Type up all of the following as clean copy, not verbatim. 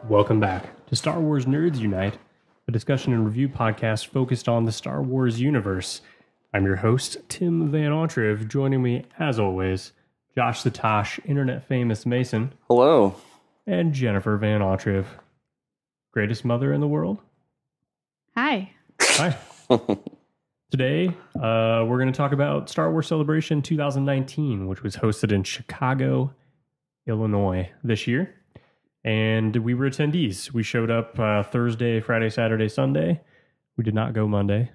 Welcome back to Star Wars Nerds Unite, a discussion and review podcast focused on the Star Wars universe. I'm your host, Tim Van Autrive. Joining me, as always, Josh the Tosh, internet famous Mason. Hello. And Jennifer Van Autrive, greatest mother in the world. Hi. Hi. Today, we're going to talk about Star Wars Celebration 2019, which was hosted in Chicago, Illinois this year. And we were attendees. We showed up Thursday, Friday, Saturday, Sunday. We did not go Monday.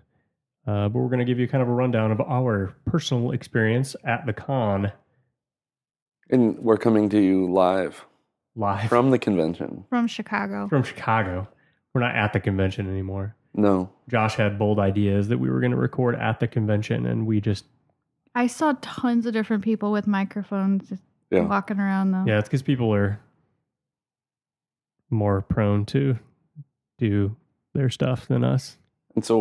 But we're going to give you kind of a rundown of our personal experience at the con. And we're coming to you live from the convention. From Chicago. From Chicago. We're not at the convention anymore. No. Josh had bold ideas that we were going to record at the convention, and we just... I saw tons of different people with microphones just walking around, though. Yeah, it's because people are more prone to do their stuff than us. And so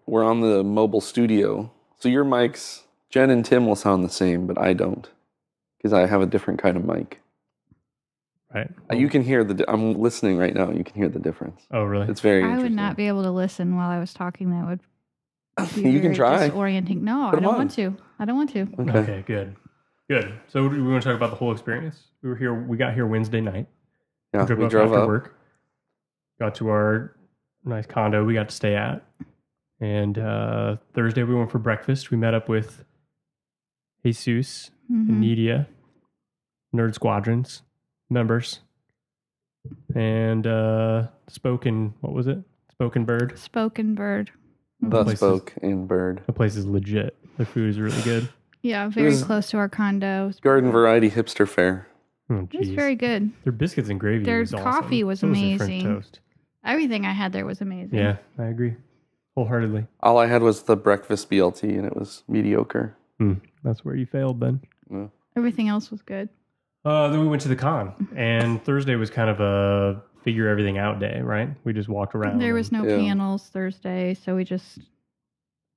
we're on the mobile studio. So your mics, Jen and Tim will sound the same, but I don't. Because I have a different kind of mic. Right. You can hear I'm listening right now. You can hear the difference. Oh, really? It's very I interesting. would not be able to listen while I was talking. That would be You can very try. disorienting. No, Put I 'em don't on. want to. I don't want to. Okay, good. So we want to talk about the whole experience. We got here Wednesday night. Yeah, we up drove after up. work. Got to our nice condo we got to stay at. And Thursday we went for breakfast. We met up with Jesus and Nidia, Nerd Squadrons members. And Spoken Bird. Spoken Bird. The spoken bird. The place is legit. The food is really good. Yeah, very close to our condo. Garden variety hipster fare. Oh, It was geez. very good. Their biscuits and gravy Their was awesome. coffee was So their French amazing. toast. Everything I had there was amazing. Yeah, I agree. Wholeheartedly. All I had was the breakfast BLT, and it was mediocre. That's where you failed then. Yeah. Everything else was good. Then we went to the con, and Thursday was kind of a figure everything out day, right? We just walked around. There was no Yeah. panels Thursday, so we just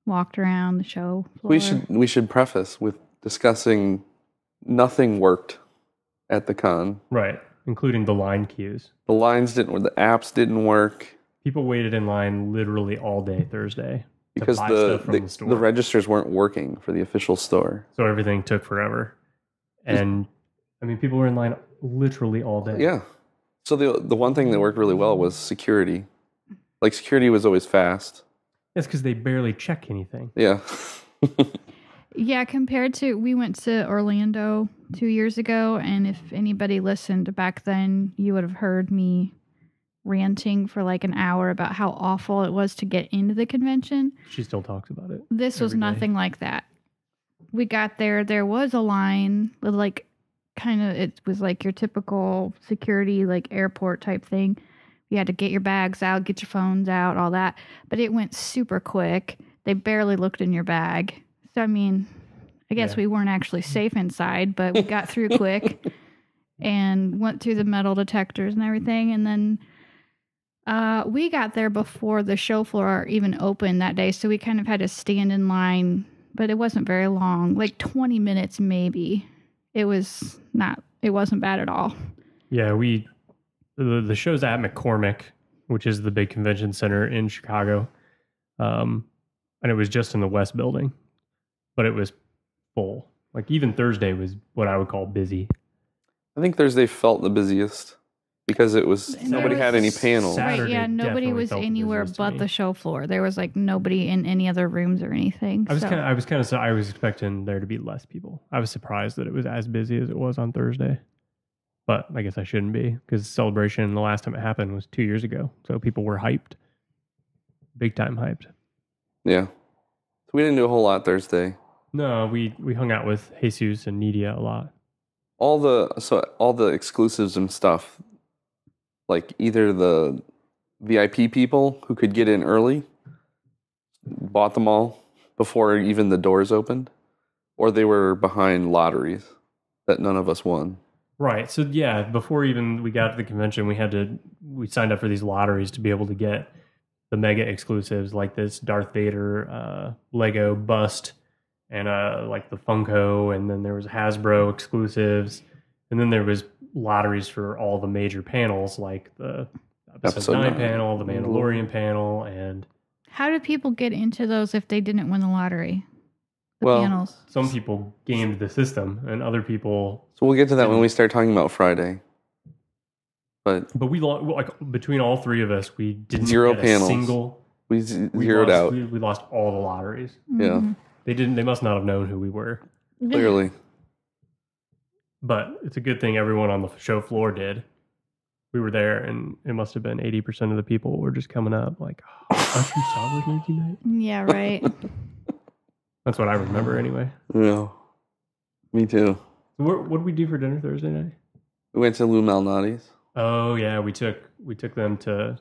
walked around the show floor. We should preface with discussing nothing worked at the con. Right, including the line queues. The lines didn't work. The apps didn't work People waited in line literally all day Thursday to because buy stuff from the store. the registers weren't working for the official store. So everything took forever. And, I mean, people were in line literally all day. Yeah. So the one thing that worked really well was security. Like, security was always fast. It's because they barely check anything. Yeah. Yeah, compared to, we went to Orlando 2 years ago, and if anybody listened back then, you would have heard me ranting for like an hour about how awful it was to get into the convention. She still talks about it. This was every day. nothing like that. We got there was a line with like, kind of, it was like your typical security, like airport type thing. You had to get your bags out, get your phones out, all that. But it went super quick. They barely looked in your bag. So, I mean, I guess we weren't actually safe inside, but we got through quick and went through the metal detectors and everything. And then we got there before the show floor even opened that day. So we kind of had to stand in line, but it wasn't very long, like 20 minutes maybe. It wasn't bad at all. Yeah, the show's at McCormick, which is the big convention center in Chicago. And it was just in the West building, but it was full. Like even Thursday was what I would call busy. I think Thursday felt the busiest because it was And nobody there had was any panels. Saturday Right, yeah, nobody definitely was felt the anywhere busiest to but me. the show floor. There was like nobody in any other rooms or anything. I was so. I was expecting there to be less people. I was surprised that it was as busy as it was on Thursday. But I guess I shouldn't be because Celebration, the last time it happened was 2 years ago. So people were hyped. Big time hyped. Yeah. So we didn't do a whole lot Thursday. No, we hung out with Jesus and Nidia a lot. All the exclusives and stuff, like either the VIP people who could get in early bought them all before even the doors opened, or they were behind lotteries that none of us won. Right. So yeah, before even we got to the convention, we signed up for these lotteries to be able to get the mega exclusives like this Darth Vader Lego bust and like the Funko, and then there was Hasbro exclusives, and then there was lotteries for all the major panels, like the episode Episode 9 9. panel, the Mandalorian panel, and How do people get into those if they didn't win the lottery? The Well, panels. some people gamed the system, and other people. So we'll get to that when we start talking about Friday. But But we like between all three of us, we didn't Zero get panels. a single. we zeroed out. We lost all the lotteries. Yeah, Mhm. They didn't. They must not have known who we were. clearly. But it's a good thing everyone on the show floor did. We were there, and it must have been 80% of the people were just coming up like, oh, aren't you Star Wars Nerds Unite? Yeah, right. That's what I remember anyway. Yeah, me too. So what did we do for dinner Thursday night? We went to Lou Malnati's. Oh yeah, we took them to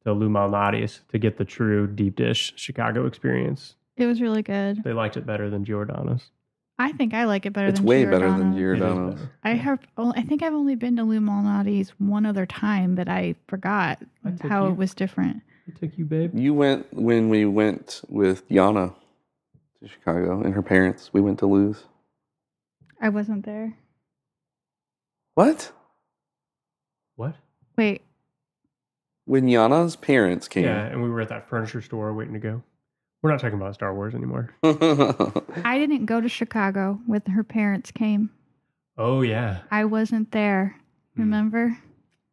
Lou Malnati's to get the true deep dish Chicago experience. It was really good. They liked it better than Giordano's. I think I like it better It's than way better than Giordano's. It is Giordano's. better. I think I've only been to Lou Malnati's one other time, but I forgot I took how you. it was different. I took you, babe. You went when we went with Yana to Chicago and her parents. We went to Lou's. I wasn't there. What? What? Wait, When Yana's parents came. Yeah, and we were at that furniture store waiting to go. We're not talking about Star Wars anymore. I didn't go to Chicago when her parents came. Oh yeah. I wasn't there. Remember?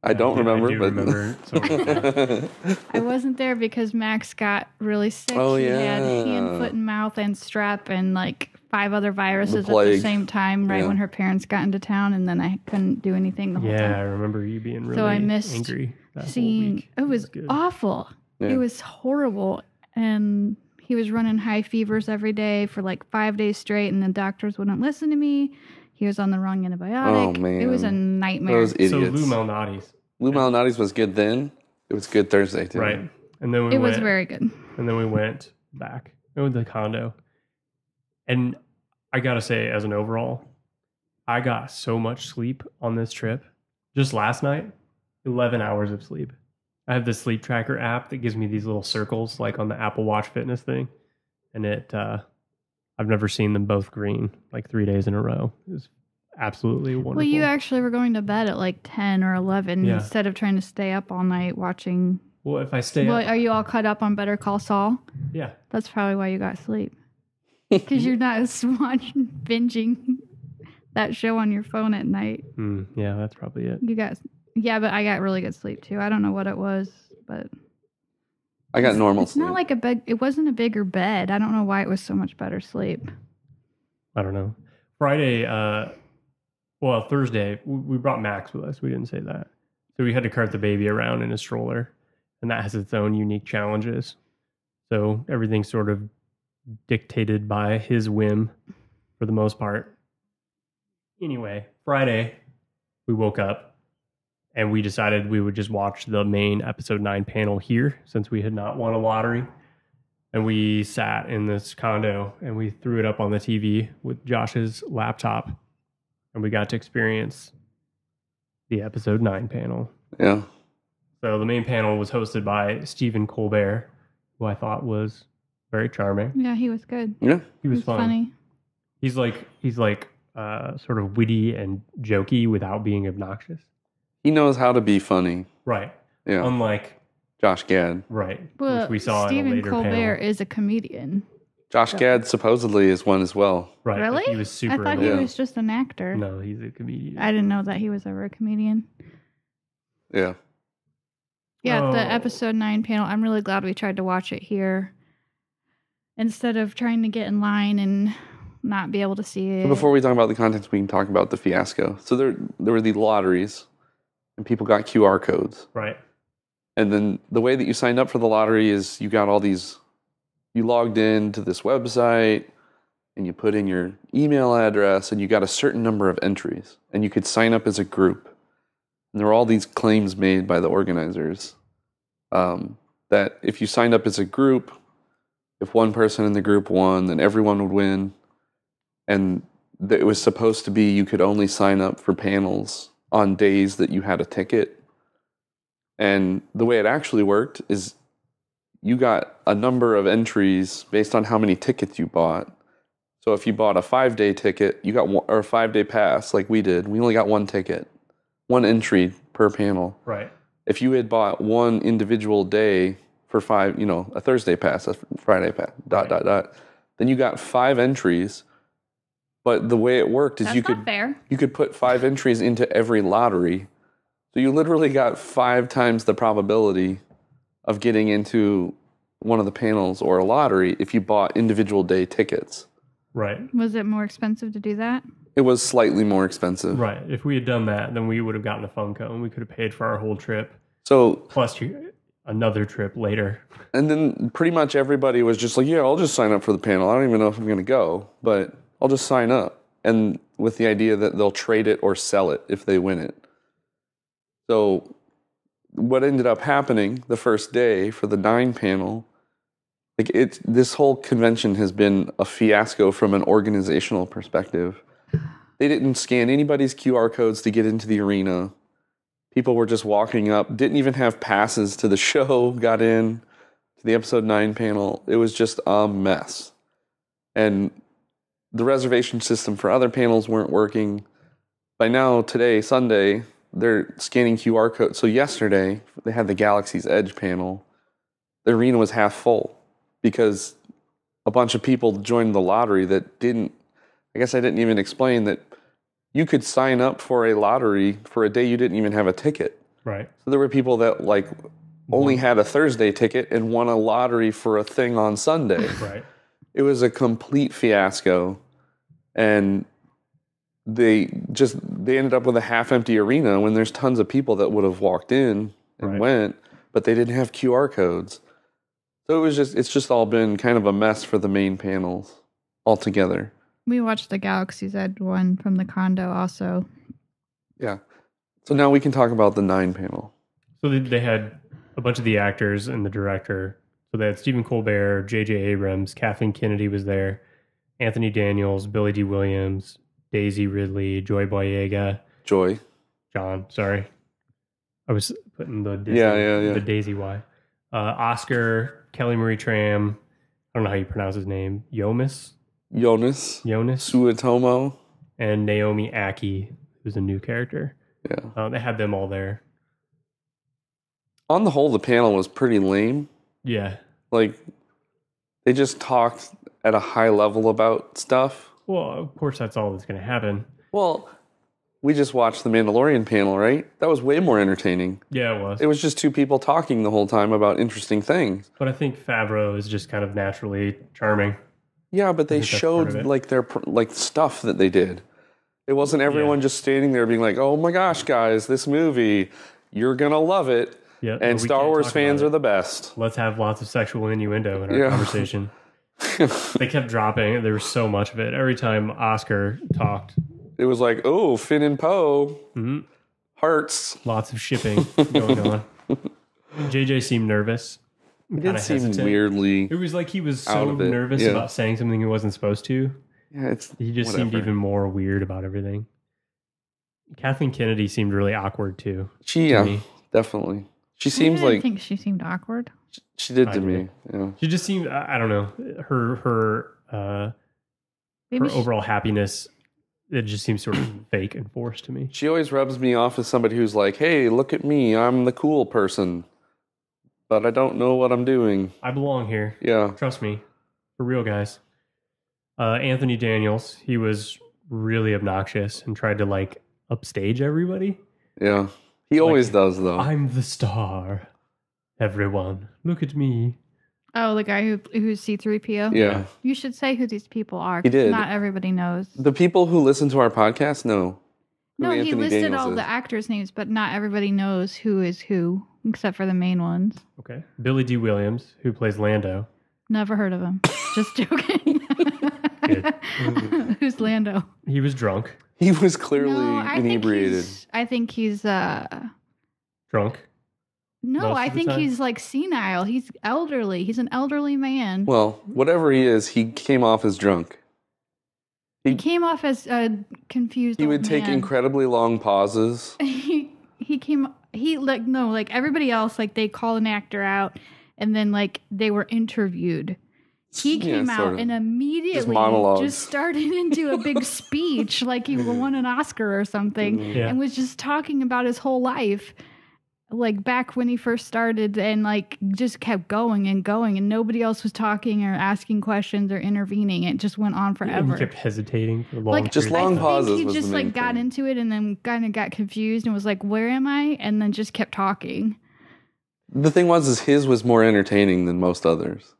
I don't Yeah, remember, I do but remember. So I wasn't there because Max got really sick. Oh, He had yeah. hand, foot, and mouth, and strep, and like 5 other viruses at the plague. same time, right Yeah. when her parents got into town, and then I couldn't do anything the whole yeah, I time. remember you being really So I missed angry that whole Seeing week. it was good. awful. Yeah. It was horrible, and he was running high fevers every day for like 5 days straight, and the doctors wouldn't listen to me. He was on the wrong antibiotic. Oh, man. It was a nightmare. those idiots. So Lou Malnati's, Lou Malnati's was good then. It was good Thursday too. right? And then we It went, was very good. and then we went back to the condo. And I gotta say, as an overall, I got so much sleep on this trip. Just last night, 11 hours of sleep. I have this sleep tracker app that gives me these little circles, like on the Apple Watch Fitness thing, and I've never seen them both green like 3 days in a row. It was absolutely wonderful. Well, you actually were going to bed at like 10 or 11 Yeah. instead of trying to stay up all night watching. Well, if I stay Well, up, are you all caught up on Better Call Saul? yeah. That's probably why you got sleep. Because you're not watching, binging that show on your phone at night. Yeah, that's probably it. Yeah, but I got really good sleep too. I don't know what it was, but I got normal it's sleep. not like a bed. It wasn't a bigger bed. I don't know why it was so much better sleep. I don't know. Friday, Thursday, we brought Max with us. We didn't say that. So we had to cart the baby around in a stroller, and that has its own unique challenges. So everything's sort of dictated by his whim for the most part. Anyway, Friday, we woke up and we decided we would just watch the main episode 9 panel here since we had not won a lottery. And we sat in this condo and we threw it up on the TV with Josh's laptop. And we got to experience the episode 9 panel. Yeah. So the main panel was hosted by Stephen Colbert, who I thought was very charming. Yeah, he was good. Yeah. He was It's fun. funny. He's like sort of witty and jokey without being obnoxious. He knows how to be funny. Right. Yeah. Unlike Josh Gad. right, Well, which we saw in a Stephen later Colbert panel. is a comedian. Josh Gad supposedly is one as well. Right. but Really? He was super I thought annoying. he was just an actor. No, he's a comedian. I didn't know that he was ever a comedian. Yeah. Yeah, Oh. the episode 9 panel. I'm really glad we tried to watch it here instead of trying to get in line and not be able to see it. So before we talk about the contents, we can talk about the fiasco. So there were the lotteries, and people got QR codes. Right. And then the way that you signed up for the lottery is you got all these, you logged in to this website and you put in your email address and you got a certain number of entries and you could sign up as a group. And there were all these claims made by the organizers that if you signed up as a group, if one person in the group won, then everyone would win. And it was supposed to be you could only sign up for panels on days that you had a ticket. And the way it actually worked is you got a number of entries based on how many tickets you bought. So if you bought a 5-day ticket, you got one, or a 5-day pass like we did. We only got one ticket. one entry per panel. Right. If you had bought one individual day for 5, a Thursday pass, a Friday pass, then you got 5 entries. But the way it worked is That's not fair. you could put 5 entries into every lottery. So you literally got 5 times the probability of getting into one of the panels or a lottery if you bought individual day tickets. Right. Was it more expensive to do that? It was slightly more expensive. Right. If we had done that, then we would have gotten a Funko and we could have paid for our whole trip. So Plus another trip later. And then pretty much everybody was just like, yeah, I'll just sign up for the panel. I don't even know if I'm going to go, but I'll just sign up. And with the idea that they'll trade it or sell it if they win it. So what ended up happening the first day for the 9 panel, this whole convention has been a fiasco from an organizational perspective. They didn't scan anybody's QR codes to get into the arena. People were just walking up, didn't even have passes to the show, got in to the episode 9 panel. It was just a mess. And the reservation system for other panels weren't working. By now, today, Sunday, they're scanning QR codes. So yesterday, they had the Galaxy's Edge panel. The arena was half full because a bunch of people joined the lottery that didn't. I guess I didn't even explain that you could sign up for a lottery for a day you didn't even have a ticket. Right. So there were people that only had a Thursday ticket and won a lottery for a thing on Sunday. Right. It was a complete fiasco. And they ended up with a half-empty arena when there's tons of people that would have walked in and went, but they didn't have QR codes. So it's just all been kind of a mess for the main panels altogether. We watched the Galaxy's Edge one from the condo also. Yeah. So now we can talk about the 9 panel. So they had a bunch of the actors and the director. So they had Stephen Colbert, J.J. Abrams, Kathleen Kennedy was there, Anthony Daniels, Billy D. Williams, Daisy Ridley, Joy Boyega. John, sorry. I was putting the Disney, the Daisy Y. Oscar, Kelly Marie Tran, I don't know how you pronounce his name, Jonas Suetomo, and Naomi Aki, who's a new character. Yeah. They had them all there. On the whole, the panel was pretty lame. Yeah. They just talked at a high level about stuff. Well, of course, that's all that's going to happen. Well, we just watched the Mandalorian panel, right? That was way more entertaining. Yeah, it was. It was just 2 people talking the whole time about interesting things. But I think Favreau is just kind of naturally charming. Yeah, but they showed their stuff that they did. It wasn't everyone just standing there being like, "Oh my gosh, guys, this movie, you're gonna love it." Yeah, and Star Wars fans are the best. Let's have lots of sexual innuendo in our conversation. They kept dropping. There was so much of it. Every time Oscar talked, it was like, "Oh, Finn and Poe, hearts." Lots of shipping going on. JJ seemed nervous. He did seem weirdly. It was like he was so nervous about saying something he wasn't supposed to. Yeah, he just seemed even more weird about everything. Kathleen Kennedy seemed really awkward too. Definitely. She seems like. I think she seemed awkward. She did to me. Yeah. She just seemed. I don't know. Her overall happiness. It just seems sort of fake and forced to me. She always rubs me off as somebody who's like, "Hey, look at me. I'm the cool person, but I don't know what I'm doing. I belong here. Yeah, trust me, for real, guys." Anthony Daniels, he was really obnoxious and tried to upstage everybody. Yeah, he always does though. I'm the star. Everyone, look at me. Oh, the guy who's C-3PO? Yeah. You should say who these people are. He did. Not everybody knows. The people who listen to our podcast know. No, he listed all the actors' names, but not everybody knows who is who, except for the main ones. Okay. Billy D. Williams, who plays Lando. Never heard of him. Just joking. Who's Lando? He was drunk. He was clearly inebriated. I think he's drunk. No, I think he's senile. He's elderly. He's an elderly man. Well, whatever he is, he came off as drunk. He came off as confused. He would take incredibly long pauses. Everybody else, they call an actor out and then they were interviewed. He came sort out of. and immediately monologues. just started into a big speech like he won an Oscar or something Yeah. and was just talking about his whole life. Like back when he first started and like just kept going and going and nobody else was talking or asking questions or intervening. It just went on And forever. he kept hesitating for long Like Just periods long of time. pauses I think was he the just main like got thing. into it and then kind of got confused and was like, "Where am I?" And then just kept talking. The thing is his was more entertaining than most others.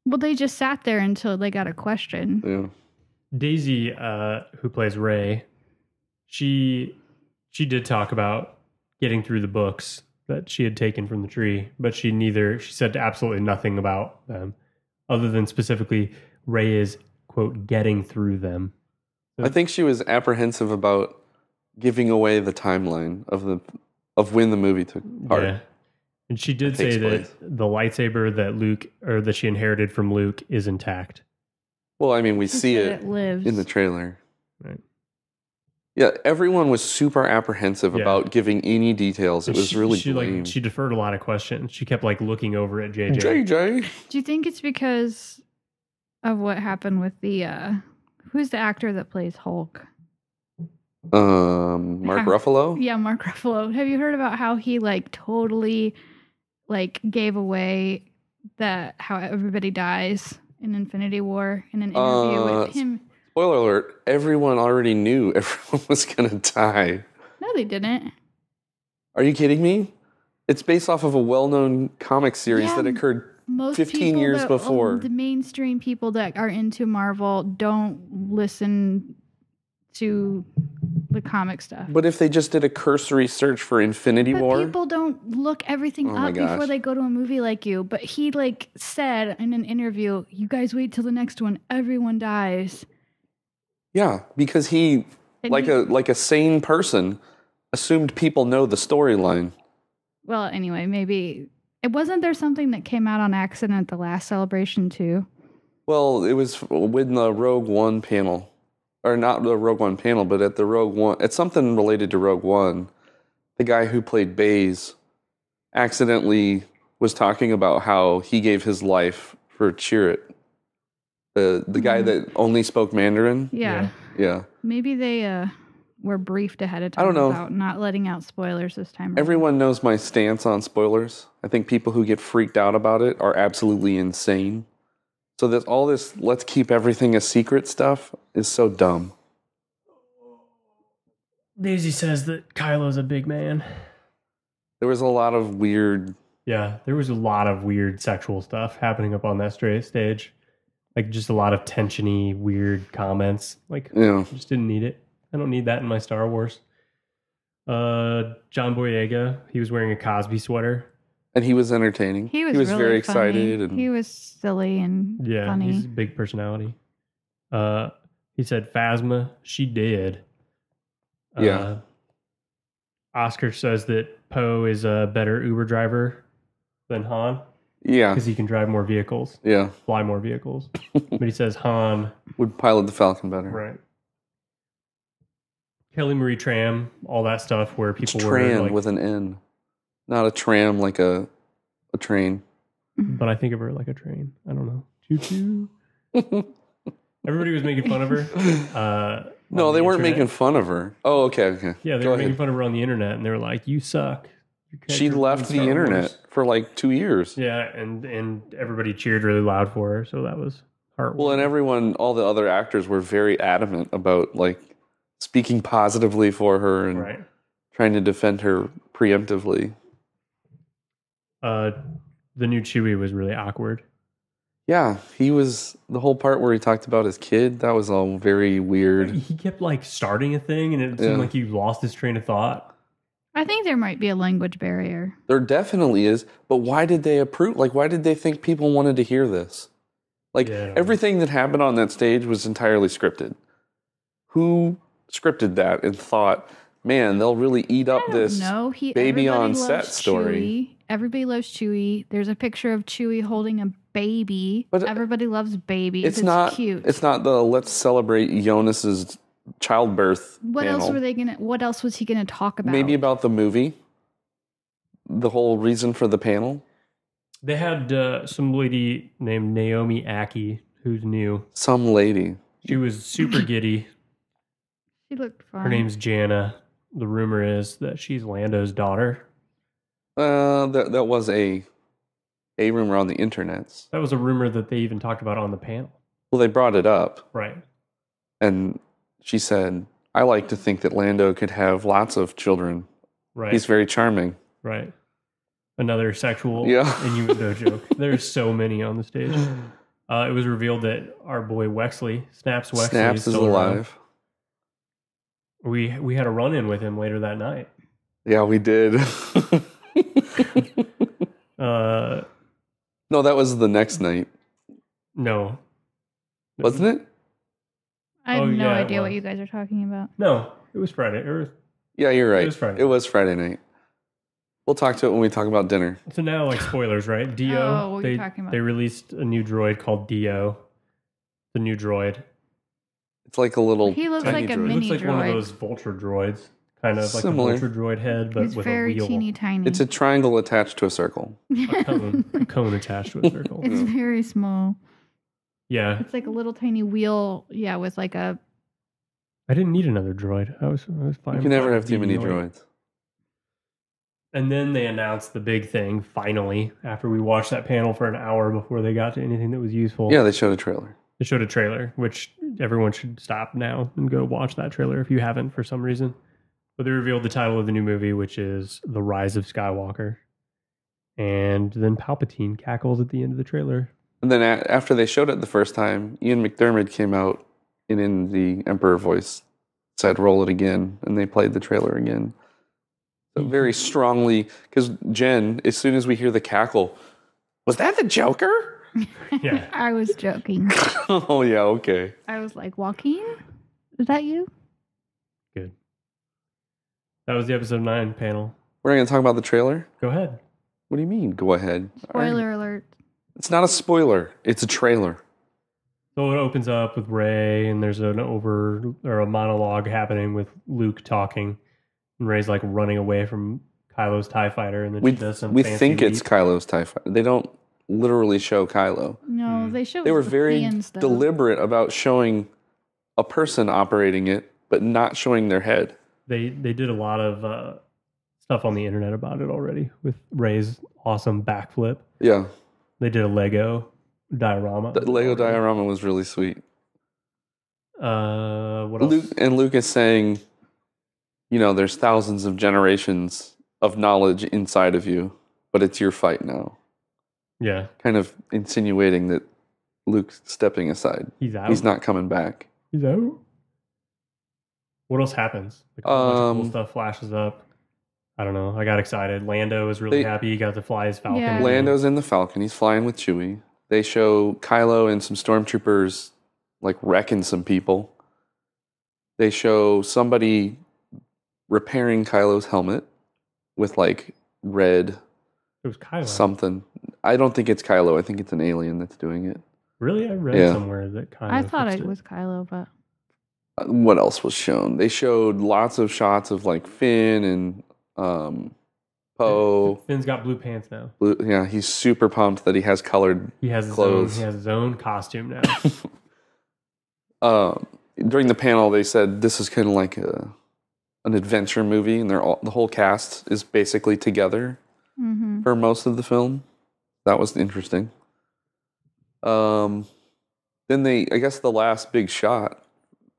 Well, they just sat there until they got a question. Yeah. Daisy, who plays Ray, she did talk about getting through the books that she had taken from the tree, but she said absolutely nothing about them, other than specifically Ray is, quote, getting through them. I think she was apprehensive about giving away the timeline of when the movie took part. Yeah. And she did That say takes that place. the lightsaber that she inherited from Luke is intact. Well, I mean, we She see said it lives. in the trailer. Right. Yeah, everyone was super apprehensive Yeah. about giving any details. It And was really lame. she deferred a lot of questions. She kept like looking over at JJ. JJ. Do you think it's because of what happened with the who's the actor that plays Hulk? Mark How- Ruffalo? Yeah, Mark Ruffalo. Have you heard about how he like totally like gave away that how everybody dies in Infinity War in an interview with him? Spoiler alert, everyone already knew everyone was going to die. No, they didn't. Are you kidding me? It's based off of a well-known comic series Yeah, that occurred Most 15 people years that, before. the mainstream people that are into Marvel don't listen to the comic stuff. But if they just did a cursory search for Infinity But War, people don't look everything Oh my up before gosh. they go to a movie like you. But he like said in an interview, "You guys wait till the next one. Everyone dies." yeah, because he, And like he- a sane person, assumed people know the storyline. Well, anyway, maybe it wasn't there something that came out on accident at the last Celebration too. Well, it was with the Rogue One panel, or not the Rogue One panel, but at the Rogue One, it's something related to Rogue One. The guy who played Baze accidentally was talking about how he gave his life for Chirrut, the guy that only spoke Mandarin. Yeah, Yeah, maybe they were briefed ahead of time I don't know. about not letting out spoilers this time. around. everyone knows my stance on spoilers. I think people who get freaked out about it are absolutely insane. So that all this "let's keep everything a secret" stuff is so dumb. Daisy says that Kylo's a big man. There was a lot of weird. Yeah, there was a lot of weird sexual stuff happening up on that stage. Like just a lot of tensiony, weird comments. Like, You know, just didn't need it. I don't need that in my Star Wars. John Boyega, he was wearing a Cosby sweater. and he was entertaining. He was really very funny. excited, and He was silly and Yeah, funny. he's a big personality. He said Phasma, she did. Yeah. Oscar says that Poe is a better Uber driver than Han yeah, because he can drive more vehicles, yeah, fly more vehicles. But he says Han, would pilot the Falcon better. right? Kelly Marie Tram, all that stuff where It's people were Tran like, with an N, not a tram like a train. but I think of her like a train. I don't know. Choo choo. Everybody was making fun of her. No, on they the weren't internet. making fun of her. Oh, okay. Yeah, they Go were ahead. making fun of her on the internet, and they were like, "You suck." You can't She drive left in the Star internet Wars." for like 2 years. Yeah, and everybody cheered really loud for her, so that was heartwarming. Well, and all the other actors were very adamant about like speaking positively for her and right. trying to defend her preemptively. The new Chewie was really awkward. Yeah, he was the whole part where he talked about his kid. That was all very weird. He kept like starting a thing, and it seemed Yeah. like he lost his train of thought. I think there might be a language barrier. There definitely is, but why did they approve? Like, why did they think people wanted to hear this? Like, Yeah, I don't know. everything that happened on that stage was entirely scripted. Who scripted that and thought, man, they'll really eat up this? No, baby on everybody set loves story. Chewie. Everybody loves Chewie. There's a picture of Chewie holding a baby. But everybody loves babies. It's not cute. It's not the let's celebrate Jonas's childbirth What panel. else were they gonna? What else was he gonna talk about? Maybe about the movie. The whole reason for the panel. They had some lady named Naomi Aki, who's new. Some lady. She was super giddy. She looked fun. Her name's Jana. The rumor is that she's Lando's daughter. That was a rumor on the internets. That was a rumor that they even talked about on the panel. Well, they brought it up. Right. And she said, I like to think that Lando could have lots of children. Right. He's very charming. Right. Another sexual innuendo joke. There's so many on the stage. It was revealed that our boy Wexley, Snaps Wexley, is alive. We had a run-in with him later that night. Yeah, we did. No, that was the next night. No. Wasn't it? I have no idea what you guys are talking about. No, it was Friday. Yeah, you're right. It was Friday night. We'll talk to it when we talk about dinner. So now, like, spoilers, right? Dio. Oh, what are you talking about? They released a new droid called Dio. The new droid. It's like a little. He looks like a droid. mini It looks like droid. one of those vulture droids. Kind of Similar. like a vulture droid head, but He's with very a wheel. teeny tiny. It's a triangle attached to a circle. A cone attached to a circle. It's very small. Yeah. It's like a little tiny wheel. Yeah, with like a. I didn't need another droid. I was fine. You can never with have too many Dio. droids. And then they announced the big thing, finally, after we watched that panel for an hour before they got to anything that was useful. Yeah, they showed a trailer. They showed a trailer, which everyone should stop now and go watch that trailer if you haven't for some reason. But they revealed the title of the new movie, which is The Rise of Skywalker. And then Palpatine cackles at the end of the trailer. And then after they showed it the first time, Ian McDermott came out and in the Emperor voice said, roll it again. And they played the trailer again. So very strongly, because Jen, as soon as we hear the cackle, was that the Joker? Yeah. I was joking. Oh, yeah, okay. I was like, Joaquin? Is that you? Good. That was the episode 9 panel. We're going to talk about the trailer? Go ahead. What do you mean, go ahead? Spoiler alert. It's not a spoiler. It's a trailer. So it opens up with Rey, and there's a monologue happening with Luke talking. And Rey's like running away from Kylo's TIE fighter, and then she does some We fancy think it's leap. Kylo's TIE fighter. They don't literally show Kylo. No, they showed They were the very hands, though. deliberate about showing a person operating it, but not showing their head. They did a lot of stuff on the internet about it already with Rey's awesome backflip. Yeah. They did a Lego diorama. The Lego diorama was really sweet. What else? Luke is saying, you know, there's thousands of generations of knowledge inside of you, but it's your fight now. Yeah, Kind of insinuating that Luke's stepping aside. he's out. He's not coming back. He's out. What else happens? Like a bunch of cool stuff flashes up. I don't know. I got excited. Lando was really happy. He got to fly his Falcon. Yeah. Lando's in the Falcon. He's flying with Chewie. They show Kylo and some stormtroopers like wrecking some people. They show somebody repairing Kylo's helmet with like red It was Kylo. something. I don't think it's Kylo. I think it's an alien that's doing it. Really? I read somewhere that Kylo I thought fixed it was Kylo, but What else was shown? They showed lots of shots of like Finn and Poe. Finn's got blue pants now. Yeah, he's super pumped that he has colored He has his clothes. own. He has his own costume now. During the panel, they said this is kind of like an adventure movie, and the whole cast is basically together for most of the film. That was interesting. Then I guess the last big shot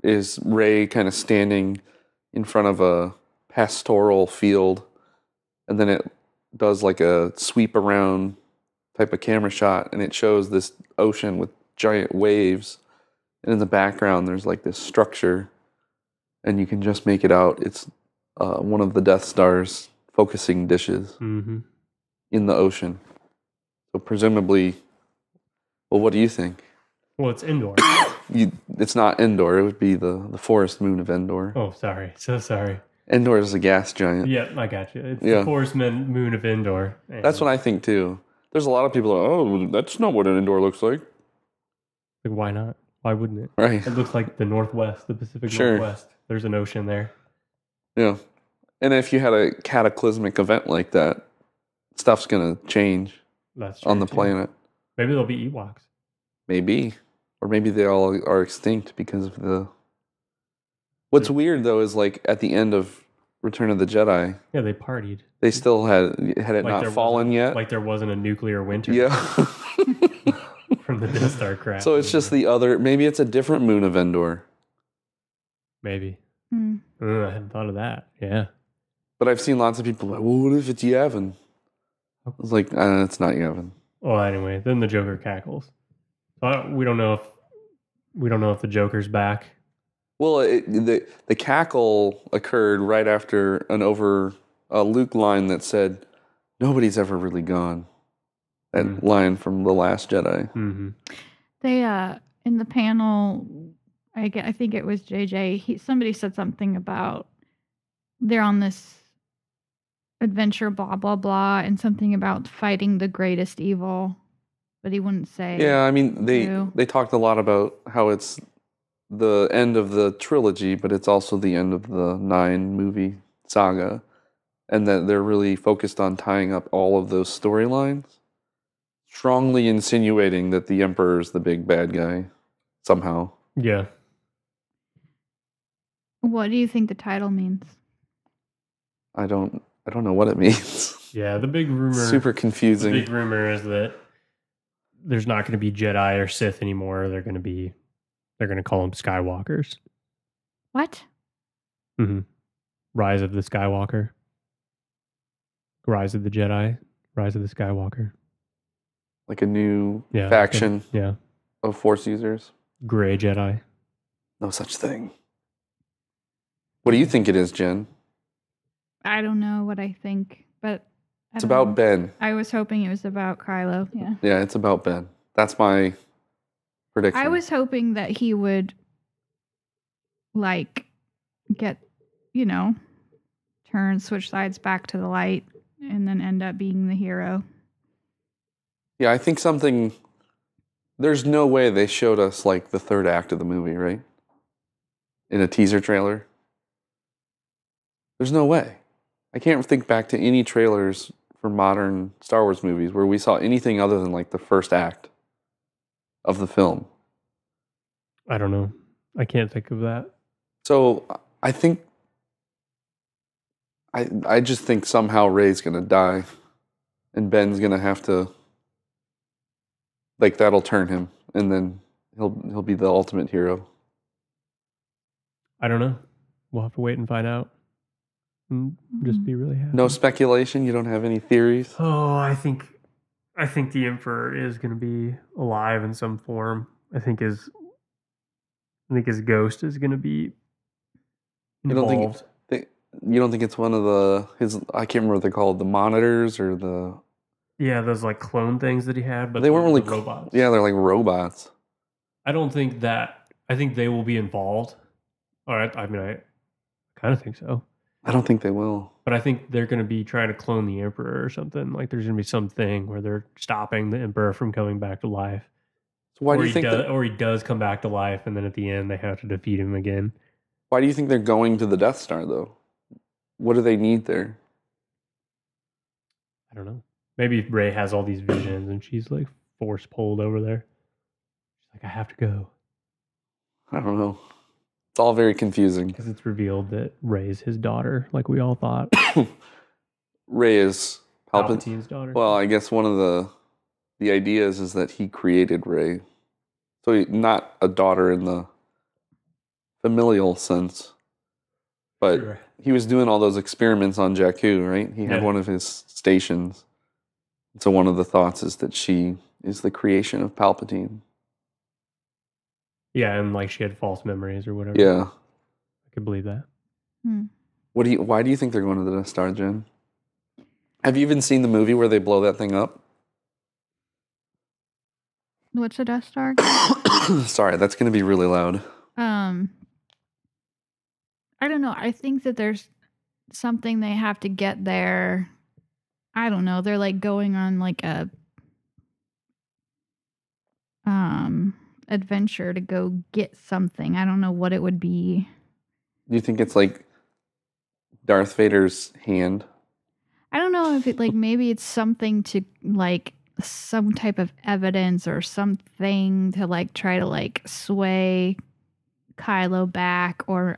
is Rey kind of standing in front of a pastoral field, and then it does like a sweep around type of camera shot, and it shows this ocean with giant waves. And in the background, there's like this structure, and you can just make it out. It's one of the Death Star's focusing dishes Mm-hmm. in the ocean. So presumably, well, what do you think? Well, it's indoor. It's not Endor. It would be the forest moon of Endor. Oh, sorry. So sorry. Endor is a gas giant. Yeah, I got you. It's Yeah. the forest moon of Endor. And That's what I think too. There's a lot of people. Oh, that's not what an Endor looks like. like, why not? Why wouldn't it? Right. It looks like the Northwest, the Pacific Sure. Northwest. There's an ocean there. Yeah. And if you had a cataclysmic event like that, stuff's gonna change. That's true on the too. planet. Maybe there'll be Ewoks. Maybe. Or maybe they all are extinct because of the... What's weird, though, is like at the end of Return of the Jedi, Yeah, they partied. they still had it not there fallen wasn't- yet. Like there wasn't a nuclear winter Yeah. from the Death Star crash. So it's just the other... Maybe it's a different moon of Endor. Maybe. Hmm. I hadn't thought of that. Yeah. But I've seen lots of people like, well, what if it's Yavin? I was like, it's not Yavin. Well, anyway, then the Joker cackles. So we don't know if the Joker's back. Well, the cackle occurred right after a Luke line that said, "Nobody's ever really gone." That line from The Last Jedi. Mm-hmm. They in the panel, I think it was JJ. Somebody said something about they're on this adventure, blah blah blah, and something about fighting the greatest evil, but he wouldn't say. Yeah, I mean who. they talked a lot about how it's the end of the trilogy, but it's also the end of the 9-movie saga, and that they're really focused on tying up all of those storylines, strongly insinuating that the Emperor is the big bad guy somehow. Yeah. What do you think the title means? I don't know what it means. Yeah, the big rumor. Super The confusing. big rumor is that there's not going to be Jedi or Sith anymore. They're going to call them Skywalkers. What? Mm-hmm. Rise of the Skywalker. Rise of the Jedi. Rise of the Skywalker. Like a new Yeah. faction Yeah. of Force users. Gray Jedi. No such thing. What do you think it is, Jen? I don't know what I think, but It's about Ben. I was hoping it was about Kylo. Yeah. Yeah, it's about Ben. That's my prediction. I was hoping that he would like get, switch sides back to the light and then end up being the hero. Yeah, I think something... There's no way they showed us, like, the third act of the movie, right? In a teaser trailer. There's no way. I can't think back to any trailers for modern Star Wars movies where we saw anything other than, like, the first act of the film. I don't know. I can't think of that. So, I think... I just think somehow Rey's gonna die. And Ben's gonna have to... Like, that'll turn him. And then he'll be the ultimate hero. I don't know. We'll have to wait and find out. And just be really happy. No speculation? You don't have any theories? Oh, I think the Emperor is going to be alive in some form. I think his ghost is going to be involved. You don't think it's one of his... I can't remember what they're called. The monitors or the... Yeah, those like clone things that he had, but They weren't really... robots. Yeah, they're like robots. I don't think that... I think they will be involved. All right, I kind of think so. I don't think they will. But I think they're going to be trying to clone the Emperor or something. Like there's going to be something where they're stopping the Emperor from coming back to life. So why do you think or he does come back to life, and then at the end they have to defeat him again. Why do you think they're going to the Death Star, though? What do they need there? I don't know. Maybe Rey has all these visions and she's like force pulled over there. She's like, I have to go. I don't know. It's all very confusing. Because it's revealed that Rey's his daughter, like we all thought. Rey is Palpatine's daughter. Well, I guess one of the ideas is that he created Rey. So not a daughter in the familial sense. But Sure. he was doing all those experiments on Jakku, right? He had Yeah. one of his stations. So one of the thoughts is that she is the creation of Palpatine. Yeah, and like she had false memories or whatever. Yeah. I could believe that. Why do you think they're going to the Death Star, Jen? Have you even seen the movie where they blow that thing up? What's a Death Star? Sorry, that's going to be really loud. I don't know. I think that there's something they have to get there. I don't know. They're like going on like a adventure to go get something. I don't know what it would be. Do you think it's like Darth Vader's hand? I don't know if it like maybe it's something to like some type of evidence or something to like try to like sway Kylo back, or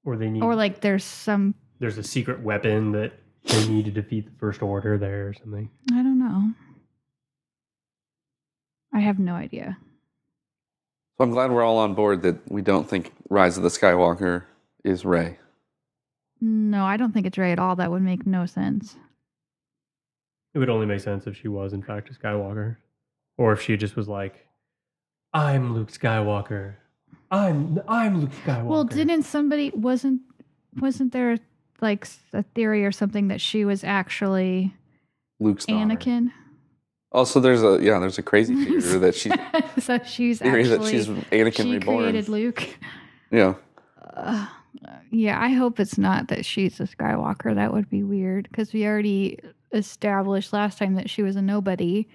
Or like there's a secret weapon that they need to defeat the First Order there or something. I don't know. I have no idea. So I'm glad we're all on board that we don't think Rise of the Skywalker is Rey. No, I don't think it's Rey at all. That would make no sense. It would only make sense if she was in fact a Skywalker, or if she just was like, "I'm Luke Skywalker. I'm Luke Skywalker." Well, didn't somebody wasn't there like a theory or something that she was actually Luke's daughter. Anakin? Also, there's a crazy theory that she's So she's theory actually that she's Anakin she reborn. created Luke. Yeah. Yeah, I hope it's not that she's a Skywalker. That would be weird because we already established last time that she was a nobody.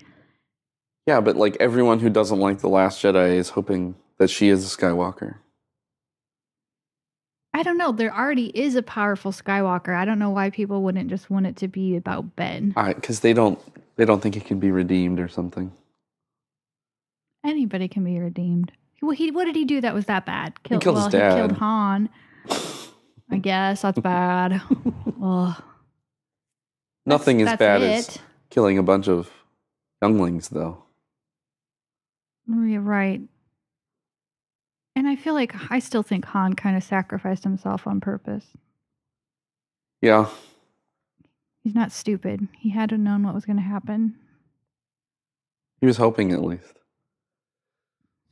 Yeah, but like everyone who doesn't like The Last Jedi is hoping that she is a Skywalker. I don't know. There already is a powerful Skywalker. I don't know why people wouldn't just want it to be about Ben. Because they don't think it can be redeemed or something. Anybody can be redeemed. What did he do that was that bad? He killed his dad. He killed Han. I guess that's bad. Ugh. Nothing as bad as it. killing a bunch of younglings, though. You're right. And I feel like I still think Han kind of sacrificed himself on purpose. Yeah. He's not stupid. He had to have known what was going to happen. He was hoping at least.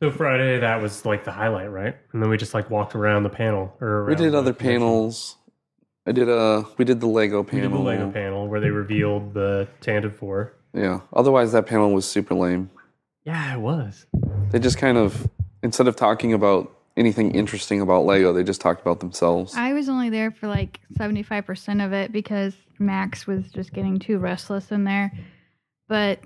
So Friday, that was like the highlight, right? And then we just like walked around the panel. We did other panels. We did the Lego panel. We did the Lego panel where they revealed the Tantive 4. Yeah. Otherwise, that panel was super lame. Yeah, it was. They just kind of, instead of talking about anything interesting about Lego, they just talked about themselves. I was only there for like 75% of it because Max was just getting too restless in there. But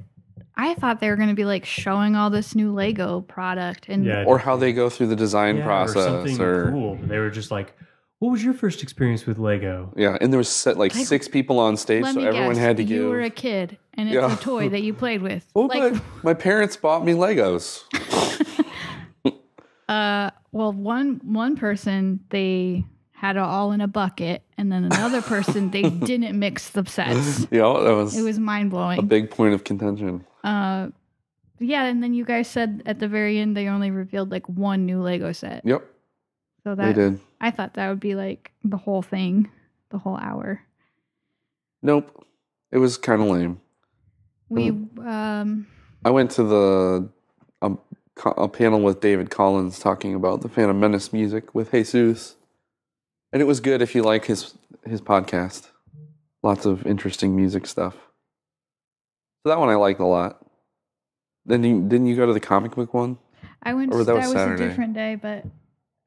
I thought they were going to be like showing all this new Lego product and or how they go through the design process or something cool. They were just like, "What was your first experience with Lego?" Yeah, and there was like 6 people on stage, so everyone had to give. You were a kid, and it's a toy that you played with. Well, my parents bought me Legos. Well, one person they had it all in a bucket, and then another person they didn't mix the sets. Yeah, it was mind blowing. A big point of contention. Yeah, and then you guys said at the very end they only revealed like one new Lego set. Yep. So they did. I thought that would be like the whole thing, the whole hour. Nope. It was kind of lame. I went to a panel with David Collins talking about the Phantom Menace music with Jesus. And it was good if you like his podcast. Lots of interesting music stuff. So that one I liked a lot. Then didn't you go to the comic book one? I went. Or that was was Saturday? A different day, but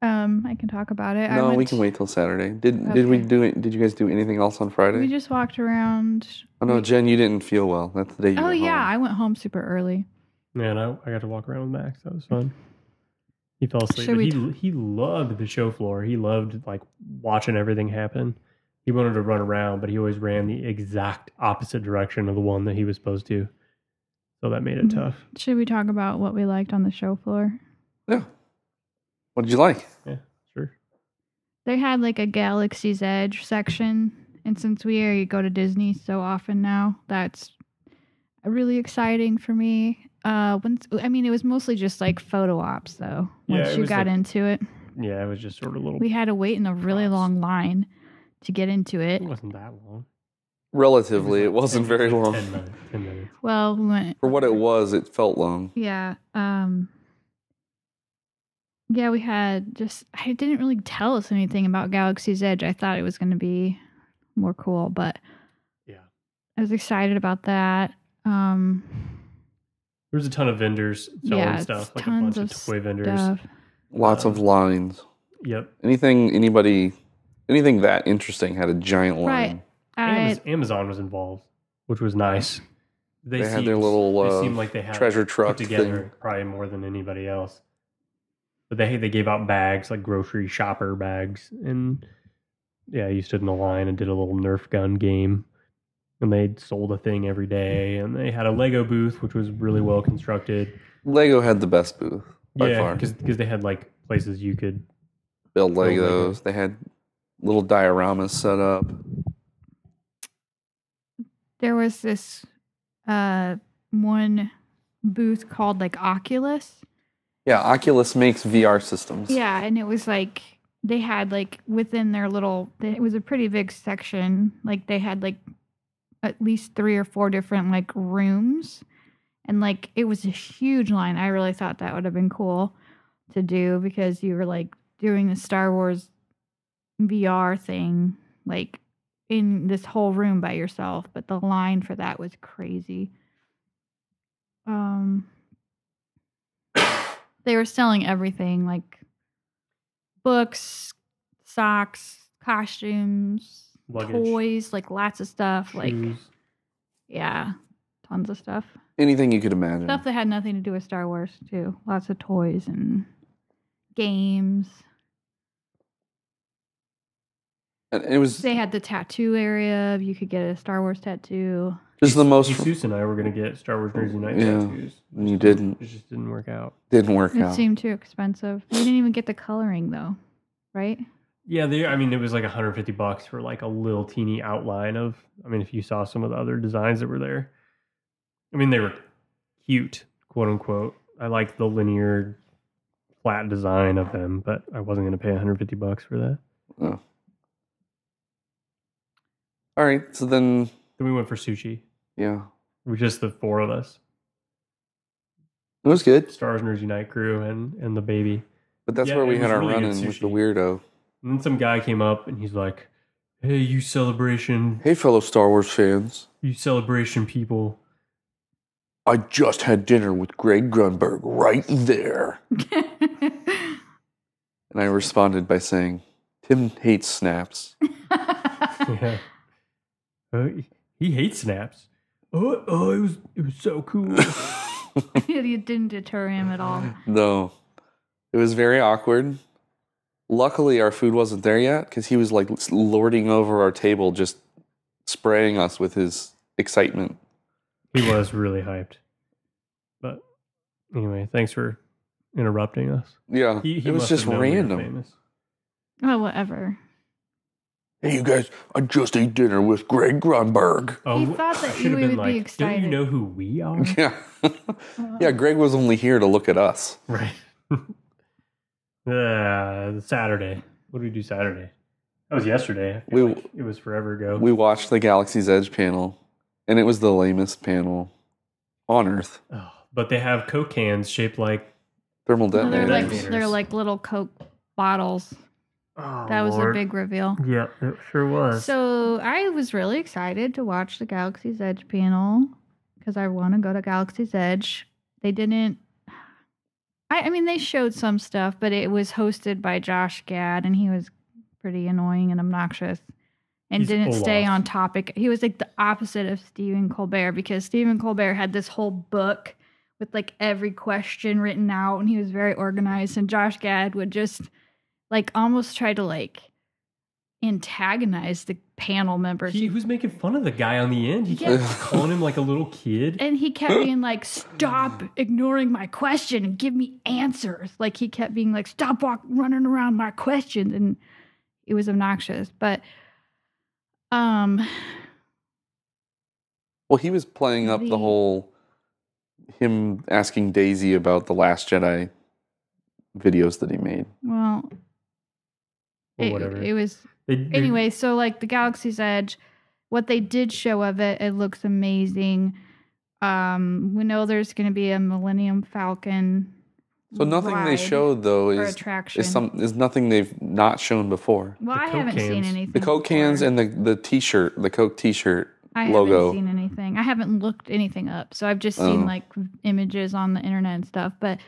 I can talk about it. No, we can wait till Saturday. Did we do it? Did you guys do anything else on Friday? We just walked around. Oh no, Jen, you didn't feel well. That's the day you went home. I went home super early. Yeah, and I got to walk around with Max. That was fun. He fell asleep, Should but he loved the show floor. He loved like watching everything happen. He wanted to run around, but he always ran the exact opposite direction of the one that he was supposed to. So that made it tough. Should we talk about what we liked on the show floor? Yeah. What did you like? Yeah, sure. They had like a Galaxy's Edge section, and since we go to Disney so often now, that's really exciting for me. It was mostly just like photo ops though. Once you got into it, yeah, it was just sort of little. We had to wait in a really long line to get into it. It wasn't that long. Relatively, it wasn't very long. 10 minutes. Well, we went for what it was. It felt long. Yeah. Yeah, we had I didn't really tell us anything about Galaxy's Edge. I thought it was going to be more cool, but yeah, I was excited about that. There was a ton of vendors selling stuff, like a bunch of toy vendors. Lots of lines. Yep. Anything that interesting had a giant line. Right. Amazon was involved, which was nice. They had their little they seemed like they had treasure truck put together thing. Probably more than anybody else. But they gave out bags, like grocery shopper bags, and yeah, you stood in the line and did a little Nerf gun game. and they sold a thing every day, and they had a Lego booth, which was really well constructed. Lego had the best booth by Yeah, far. because they had like places you could. Build Build Legos. Legos. They had little dioramas set up. There was this one booth called like Oculus. Yeah, Oculus makes VR systems. Yeah, and it was like they had like within their little it was a pretty big section. Like they had like at least 3 or 4 different like rooms. And like it was a huge line. I really thought that would have been cool to do because you were like doing the Star Wars VR thing like in this whole room by yourself, but the line for that was crazy. They were selling everything like books, socks, costumes, Luggage. toys, like lots of stuff. Like, Shoes. yeah, tons of stuff. Anything you could imagine. Stuff that had nothing to do with Star Wars, too. Lots of toys and games. And it was They had the tattoo area. You could get a Star Wars tattoo. just the most. Jesus and I were going to get Star Wars Jersey Night Yeah, tattoos. and you didn't. It just didn't work out. Didn't work It out. seemed too expensive. You didn't even get the coloring, though, right? Yeah, it was like $150 for like a little teeny outline of. I mean, if you saw some of the other designs that were there, I mean, they were cute, quote unquote. I liked the linear, flat design of them, but I wasn't going to pay $150 for that. Oh. All right, so then Then we went for sushi. yeah, It was just the 4 of us: it was good. Stars Jersey Night crew and the baby. But that's Yeah, where it we was had our really good run-in with the sushi. weirdo. And then some guy came up and he's like, "Hey, you celebration Star Wars fans. people." I just had dinner with Greg Grunberg right there. And I responded by saying, Tim hates snaps. Yeah. He hates snaps. Oh, it was so cool. You didn't deter him at all. No. It was very awkward. Luckily, our food wasn't there yet because he was like lording over our table, just spraying us with his excitement. He was really hyped. But anyway, thanks for interrupting us. Yeah, He it was must just have known we were random. famous. Oh, whatever. Hey, you guys, I just ate dinner with Greg Grunberg. Oh, He thought that I should have you been would be like, excited. Don't you know who we are? Yeah. Yeah, Greg was only here to look at us. Right. Saturday. What did we do Saturday? That was yesterday. I feel like it was forever ago. We watched the Galaxy's Edge panel, and it was the lamest panel on Earth. Oh, but they have Coke cans shaped like. Thermal No, they're detonators. like they're like little Coke bottles. Oh, That was a big reveal. Yeah, it sure was. So I was really excited to watch the Galaxy's Edge panel because I want to go to Galaxy's Edge. They didn't. I mean, they showed some stuff, but it was hosted by Josh Gad, and he was pretty annoying and obnoxious, and He's didn't stay Olaf. on topic. He was like the opposite of Stephen Colbert because Stephen Colbert had this whole book with like every question written out, and he was very organized. And Josh Gad would just like almost try to like antagonize the panel members. He was making fun of the guy on the end. He kept calling him like a little kid. And he kept being like, "Stop ignoring my question and give me answers." Like he kept being like, "Stop running around my questions," and it was obnoxious. But, Well, he was playing up the The- whole him asking Daisy about the Last Jedi videos that he made. well, Or whatever. it was They- anyway. So like the Galaxy's Edge, what they did show of it, it looks amazing. We know there's going to be a Millennium Falcon. So nothing they ride showed though or is attraction. is nothing they've not shown before. Well, the I Coke haven't seen cans. anything. The Coke cans before. and the T-shirt, the Coke T-shirt I logo. haven't seen anything. I haven't looked anything up. So I've just seen Oh. like images on the internet and stuff. But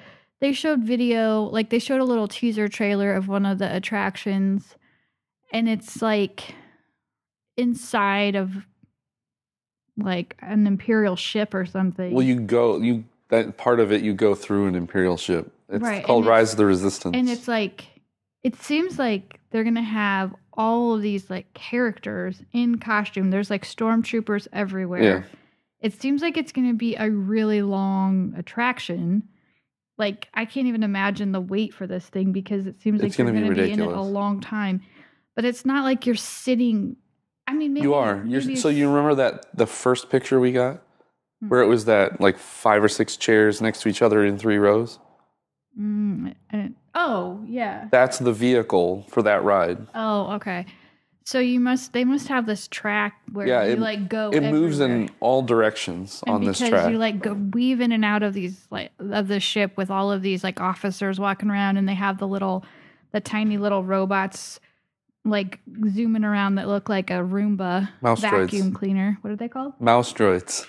they showed video, like they showed a little teaser trailer of one of the attractions. And it's like inside of like an Imperial ship or something. Well, that part of it you go through an Imperial ship. It's Right, called and Rise of the Resistance. and it's like, it seems like they're going to have all of these like characters in costume. There's like stormtroopers everywhere. Yeah. It seems like it's going to be a really long attraction. Like, I can't even imagine the wait for this thing because it seems like It's you're gonna going be to be in it a ridiculous. long time. But it's not like you're sitting. I mean, maybe You are. maybe So you remember that the first picture we got, where it was that like 5 or 6 chairs next to each other in 3 rows? Oh, yeah. That's the vehicle for that ride. Oh, okay. So they must have this track where Yeah, you it- like go. It moves everywhere. in all directions And on this because track. you like go weave in and out of these like of the ship with all of these like officers walking around, and they have the tiny little robots like zooming around that look like a Roomba Mouse droids. vacuum cleaner. What are they called? Mouse droids.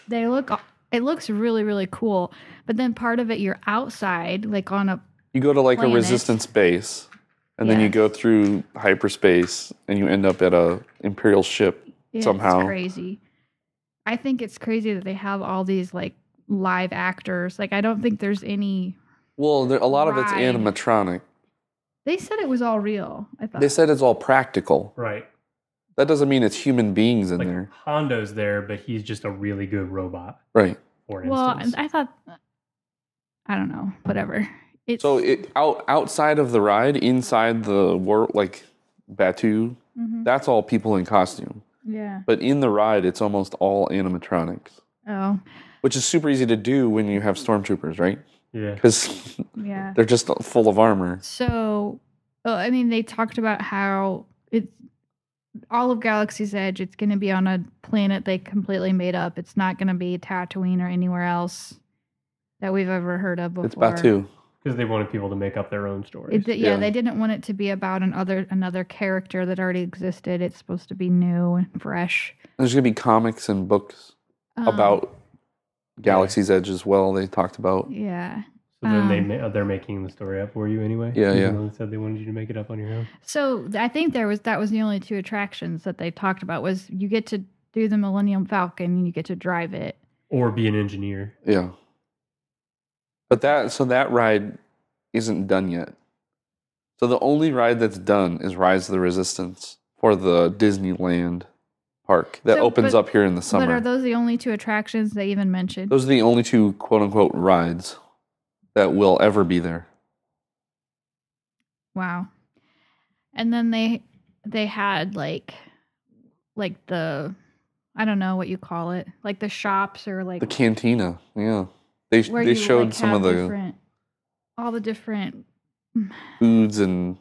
It looks really, really cool. But then part of it, you're outside, like on a You go to like planet. a resistance base, and then you Yes. go through hyperspace, and you end up at a Imperial ship somehow. It's crazy. I think it's crazy that they have all these like live actors. Like, I don't think there's any. Well, a lot of it's Ride. animatronic. They said it was all real. I thought. They said it's all practical. Right. That doesn't mean it's human beings in Like there. Hondo's there, but he's just a really good robot, Right. for Well, instance. I thought. I don't know. Whatever. It's So outside of the ride, inside the world, like Batu, Mhm. that's all people in costume. Yeah. But in the ride, it's almost all animatronics, Oh, which is super easy to do when you have stormtroopers, right? yeah. Because yeah. they're just full of armor. So, I mean, they talked about how it's all of Galaxy's Edge. It's going to be on a planet they completely made up. It's not going to be Tatooine or anywhere else that we've ever heard of before. It's Batu. Because they wanted people to make up their own stories. Yeah, Yeah. they didn't want it to be about another character that already existed. It's supposed to be new and fresh. There's going to be comics and books about Galaxy's Edge as well. They talked about. Yeah. So then they're making the story up for you anyway. Yeah, even yeah. though they said they wanted you to make it up on your own. So I think that was the only 2 attractions that they talked about. Was you get to do the Millennium Falcon and you get to drive it. Or be an engineer. Yeah. But that ride isn't done yet. So the only ride that's done is Rise of the Resistance for the Disneyland park that opens up here in the summer. But are those the only 2 attractions they even mentioned? Those are the only 2 quote unquote rides that will ever be there. Wow. And then they had like the, I don't know what you call it, like the shops or like The cantina, yeah. They where they you, showed like, some have of all the different foods and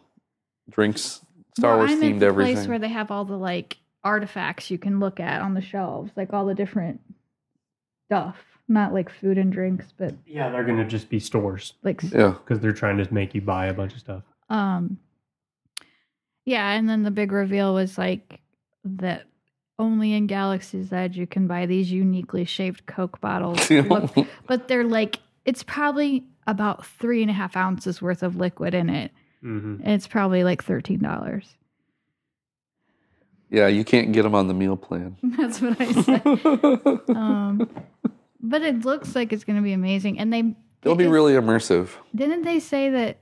drinks, Star Wars I'm at themed the everything. place where they have all the like artifacts you can look at on the shelves, like all the different stuff, not like food and drinks, but Yeah, they're going to just be stores. like Yeah. Because they're trying to make you buy a bunch of stuff. yeah, and then the big reveal was like that only in Galaxy's Edge you can buy these uniquely shaped Coke bottles. But they're like, it's probably about 3.5 ounces worth of liquid in it. Mm-hmm. And it's probably like $13. Yeah, you can't get them on the meal plan. That's what I said. But it looks like it's going to be amazing. And It'll be really immersive. didn't they say that,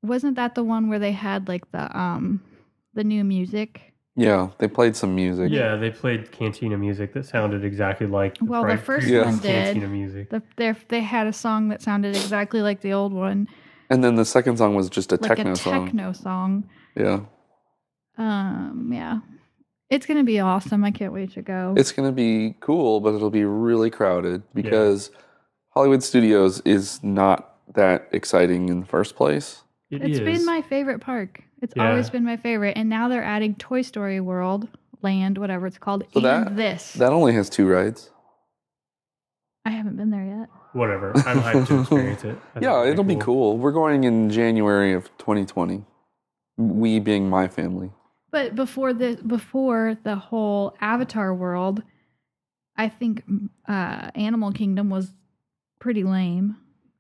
wasn't that the one where they had like the new music? Yeah, they played some music. Yeah, they played Cantina music that sounded exactly like Well, the first Yeah. one did. Cantina music. They had a song that sounded exactly like the old one, And then the second song was just a like techno a song. techno song. Yeah. Yeah, it's gonna be awesome. I can't wait to go. It's going to be cool, but it'll be really crowded because Hollywood Studios is not that exciting in the first place. It's been my favorite park. It's Yeah. always been my favorite, and now they're adding Toy Story World, Land, whatever it's called, So and this. That only has 2 rides. I haven't been there yet. Whatever. I'm hyped to experience it. I think Yeah, it'll it'll be cool. We're going in January of 2020. We being my family. But before the whole Avatar world, I think Animal Kingdom was pretty lame.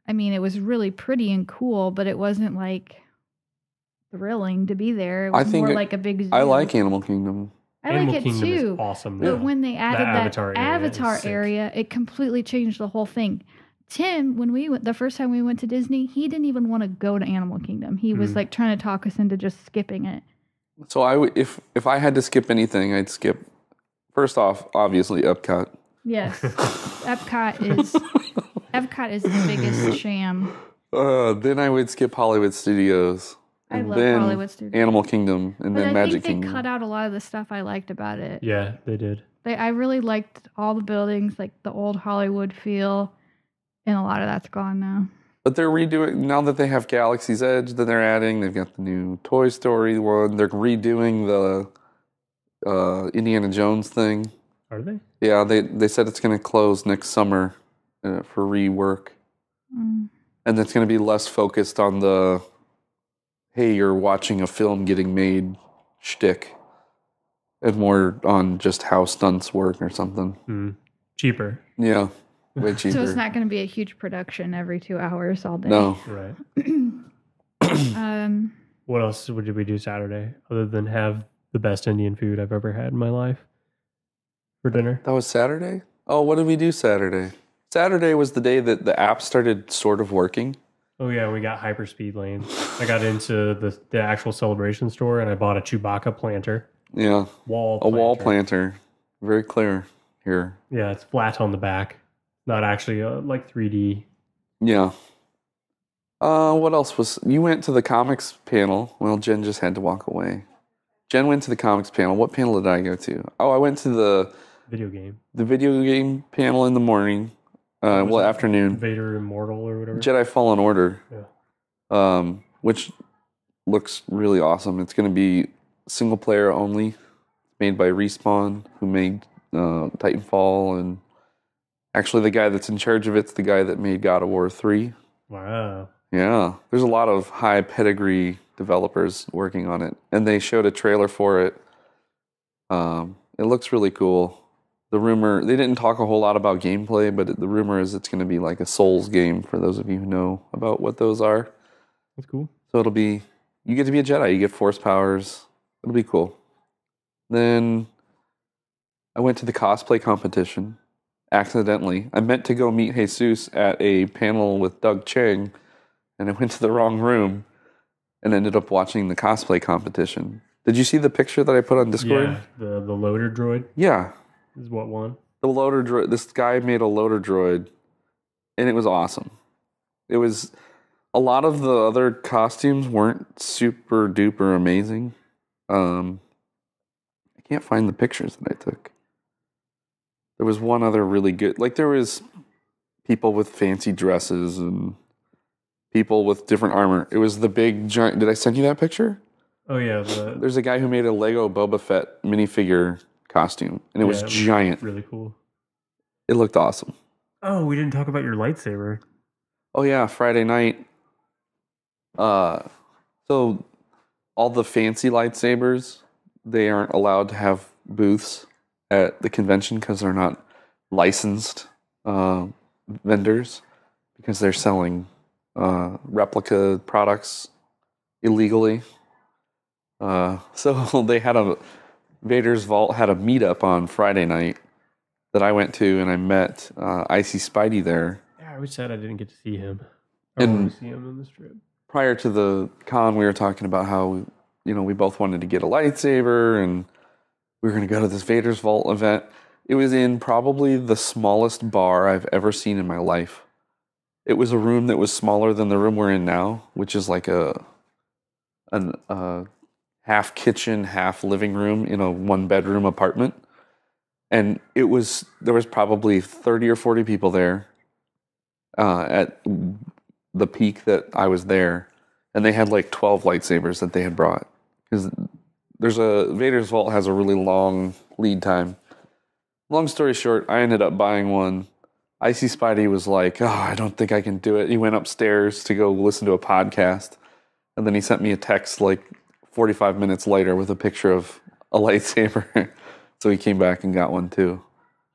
I mean, it was really pretty and cool, but it wasn't like thrilling to be there. It was I think more like a big zoo. I like Animal Kingdom. I Animal like it Kingdom too. is awesome. But though. when they added that Avatar area is Avatar sick. area, it completely changed the whole thing. Tim, when we went the first time we went to Disney, he didn't even want to go to Animal Kingdom. He was like trying to talk us into just skipping it. So I would, if I had to skip anything, I'd skip. First off, obviously Epcot. Yes. Epcot is the biggest sham. Then I would skip Hollywood Studios. I And love then Hollywood Studios. Animal Kingdom, and But then I Magic think they Kingdom. cut out a lot of the stuff I liked about it. Yeah, they did. I really liked all the buildings, like the old Hollywood feel, and a lot of that's gone now. But they're redoing, now that they have Galaxy's Edge that they're adding, they've got the new Toy Story one. They're redoing the Indiana Jones thing. Are they? Yeah, they said it's going to close next summer for rework. Mm. And it's going to be less focused on the, hey, you're watching a film getting made shtick. And more on just how stunts work or something. Cheaper. Yeah, way cheaper. So it's not going to be a huge production every 2 hours all day. No. Right. Um, What else would we do Saturday other than have the best Indian food I've ever had in my life for dinner? That was Saturday? Oh, what did we do Saturday? Saturday was the day that the app started sort of working. Oh yeah, we got hyperspeed lanes. I got into the actual Celebration store and I bought a Chewbacca planter. Yeah. Wall planter. planter. Very clear here. Yeah, it's flat on the back. Not actually like 3D. Yeah. What else was... You went to the comics panel. Well, Jen just had to walk away. Jen went to the comics panel. What panel did I go to? Oh, I went to the Video game. video game panel in the morning. Afternoon. Vader Immortal or whatever. Jedi Fallen Order. Yeah. Which looks really awesome. It's going to be single player only, made by Respawn, who made Titanfall, and actually the guy that's in charge of it's the guy that made God of War 3. Wow. Yeah, there's a lot of high pedigree developers working on it, and they showed a trailer for it. It looks really cool. The rumor, they didn't talk a whole lot about gameplay, but the rumor is it's going to be like a Souls game for those of you who know about what those are. That's cool. So it'll be, you get to be a Jedi, you get force powers. It'll be cool. Then I went to the cosplay competition accidentally. I meant to go meet Jesus at a panel with Doug Chang, and I went to the wrong room and ended up watching the cosplay competition. Did you see the picture that I put on Discord? Yeah, the loader droid Yeah. is what won. The loader droid, this guy made a loader droid, and it was awesome. It was, a lot of the other costumes weren't super duper amazing. I can't find the pictures that I took. There was one other really good, like there was people with fancy dresses and people with different armor. It was the big giant, did I send you that picture? Oh yeah, There's a guy who made a Lego Boba Fett minifigure costume, and it was giant. Really cool. It looked awesome. Oh, we didn't talk about your lightsaber. Oh yeah, Friday night. So all the fancy lightsabers, they aren't allowed to have booths at the convention because they're not licensed vendors, because they're selling replica products illegally. So they had Vader's Vault had a meetup on Friday night that I went to, and I met Icy Spidey there. Yeah, I was sad I didn't get to see him. I And- want to see him on this trip. Prior to the con, we were talking about how, we both wanted to get a lightsaber, and we were going to go to this Vader's Vault event. It was in probably the smallest bar I've ever seen in my life. It was a room that was smaller than the room we're in now, which is like a half kitchen, half living room in a 1-bedroom apartment. And there was probably 30 or 40 people there at the peak that I was there, and they had like 12 lightsabers that they had brought, because Vader's Vault has a really long lead time. Long story short, I ended up buying one. Icy Spidey was like, "Oh, I don't think I can do it." He went upstairs to go listen to a podcast, and then he sent me a text like 45 minutes later with a picture of a lightsaber. So he came back and got one too.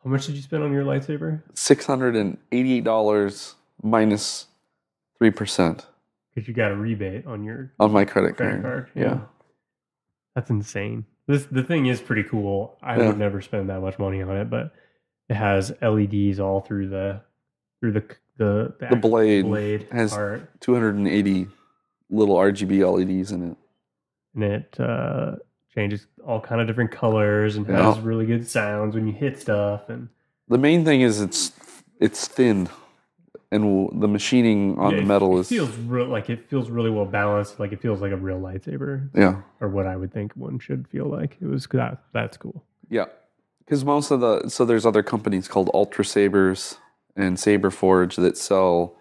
How much did you spend on your lightsaber? $688 minus 3% Because you got a rebate on your on my credit credit card. card. Yeah. That's insane. The thing is pretty cool. I Yeah. would never spend that much money on it, but it has LEDs all through the actual blade has part. 280 little RGB LEDs in it. And it changes all kind of different colors and Yeah. has really good sounds when you hit stuff. And The main thing is it's thin, and the machining on yeah, the metal it feels it feels really well balanced. Like it feels like a real lightsaber, yeah. or what I would think one should feel like. That's cool. Yeah, because most of there's other companies called Ultra Sabers and Saber Forge that sell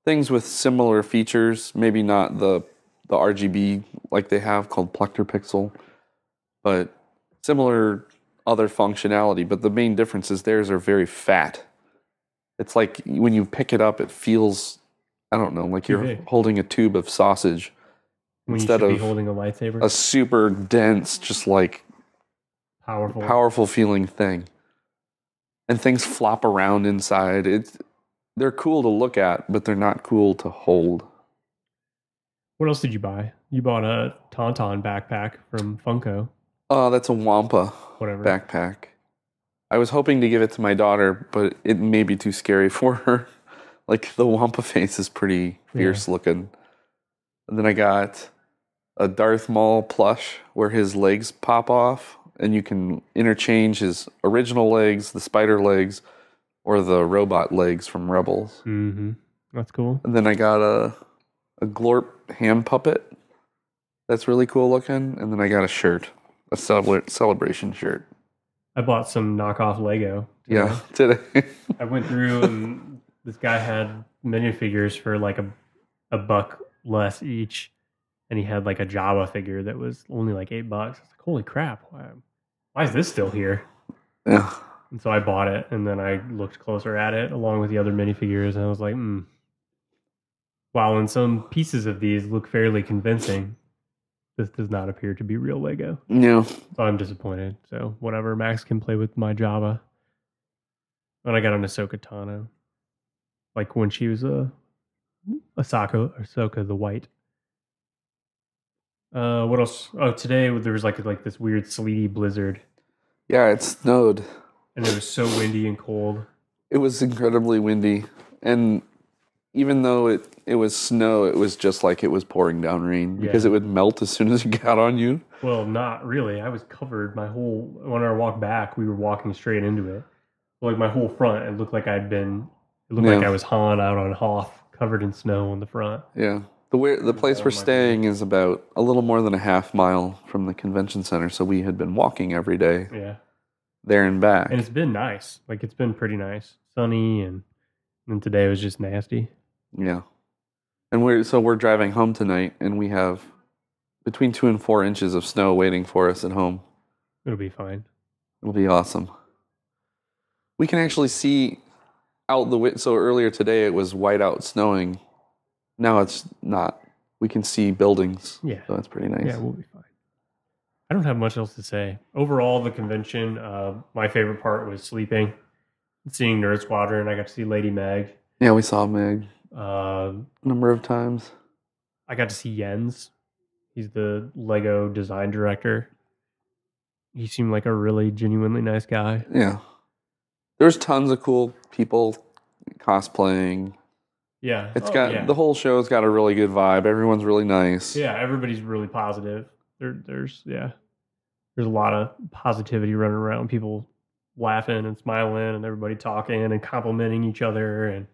things with similar features. Maybe not the RGB like they have called Plector Pixel, but similar other functionality. But the main difference is theirs are very fat. It's like when you pick it up, it feels, I don't know, like Too you're big. holding a tube of sausage When instead you should of be holding a lightsaber, a super dense, just like powerful feeling thing. And things flop around inside. They're cool to look at, but they're not cool to hold. What else did you buy? You bought a Tauntaun backpack from Funko, Oh, that's a Wampa whatever. backpack. I was hoping to give it to my daughter, but it may be too scary for her. Like the Wampa face is pretty fierce looking. And then I got a Darth Maul plush where his legs pop off, and you can interchange his original legs, the spider legs, or the robot legs from Rebels. Mm-hmm. That's cool. And then I got a Glorp hand puppet that's really cool looking. And then I got a shirt, a celebration shirt. I bought some knockoff Lego. Yeah, today. I went through and this guy had minifigures for like a buck less each, and he had like a Jabba figure that was only like $8. I was like, holy crap! Why is this still here? Yeah. And so I bought it, and then I looked closer at it along with the other minifigures, and I was like, while in some pieces of these look fairly convincing, this does not appear to be real Lego. Yeah. So I'm disappointed. So whatever, Max can play with my Java. And I got an Ahsoka Tano. Like when she was Ahsoka the White. What else? Oh, today there was like this weird sleety blizzard. Yeah, it snowed. And it was so windy and cold. It was incredibly windy. And even though it was snow, it was just like it was pouring down rain because Yeah. it would melt as soon as it got on you. Well, not really. I was covered on our walk back, we were walking straight into it. Like my whole front, it looked like like I was Han out on Hoth, covered in snow on the front. Yeah. The place we're staying is about a little more than a half mile from the convention center, so we had been walking every day Yeah. there and back. And it's been nice. Like it's been pretty nice. Sunny and today was just nasty. Yeah. And we're driving home tonight, and we have between 2 and 4 inches of snow waiting for us at home. It'll be fine. It'll be awesome. We can actually see out the window. So earlier today it was white out snowing. Now it's not. We can see buildings. Yeah. So that's pretty nice. Yeah, we'll be fine. I don't have much else to say. Overall, the convention, my favorite part was sleeping, seeing Nerd Squadron. I got to see Lady Meg. Yeah, we saw Meg Uh, a number of times. I got to see Jens. He's the Lego design director. He seemed like a really genuinely nice guy. Yeah. There's tons of cool people cosplaying. Yeah. It's got the whole show's got a really good vibe. Everyone's really nice. Yeah, everybody's really positive. There's a lot of positivity running around. People laughing and smiling, and everybody talking and complimenting each other. And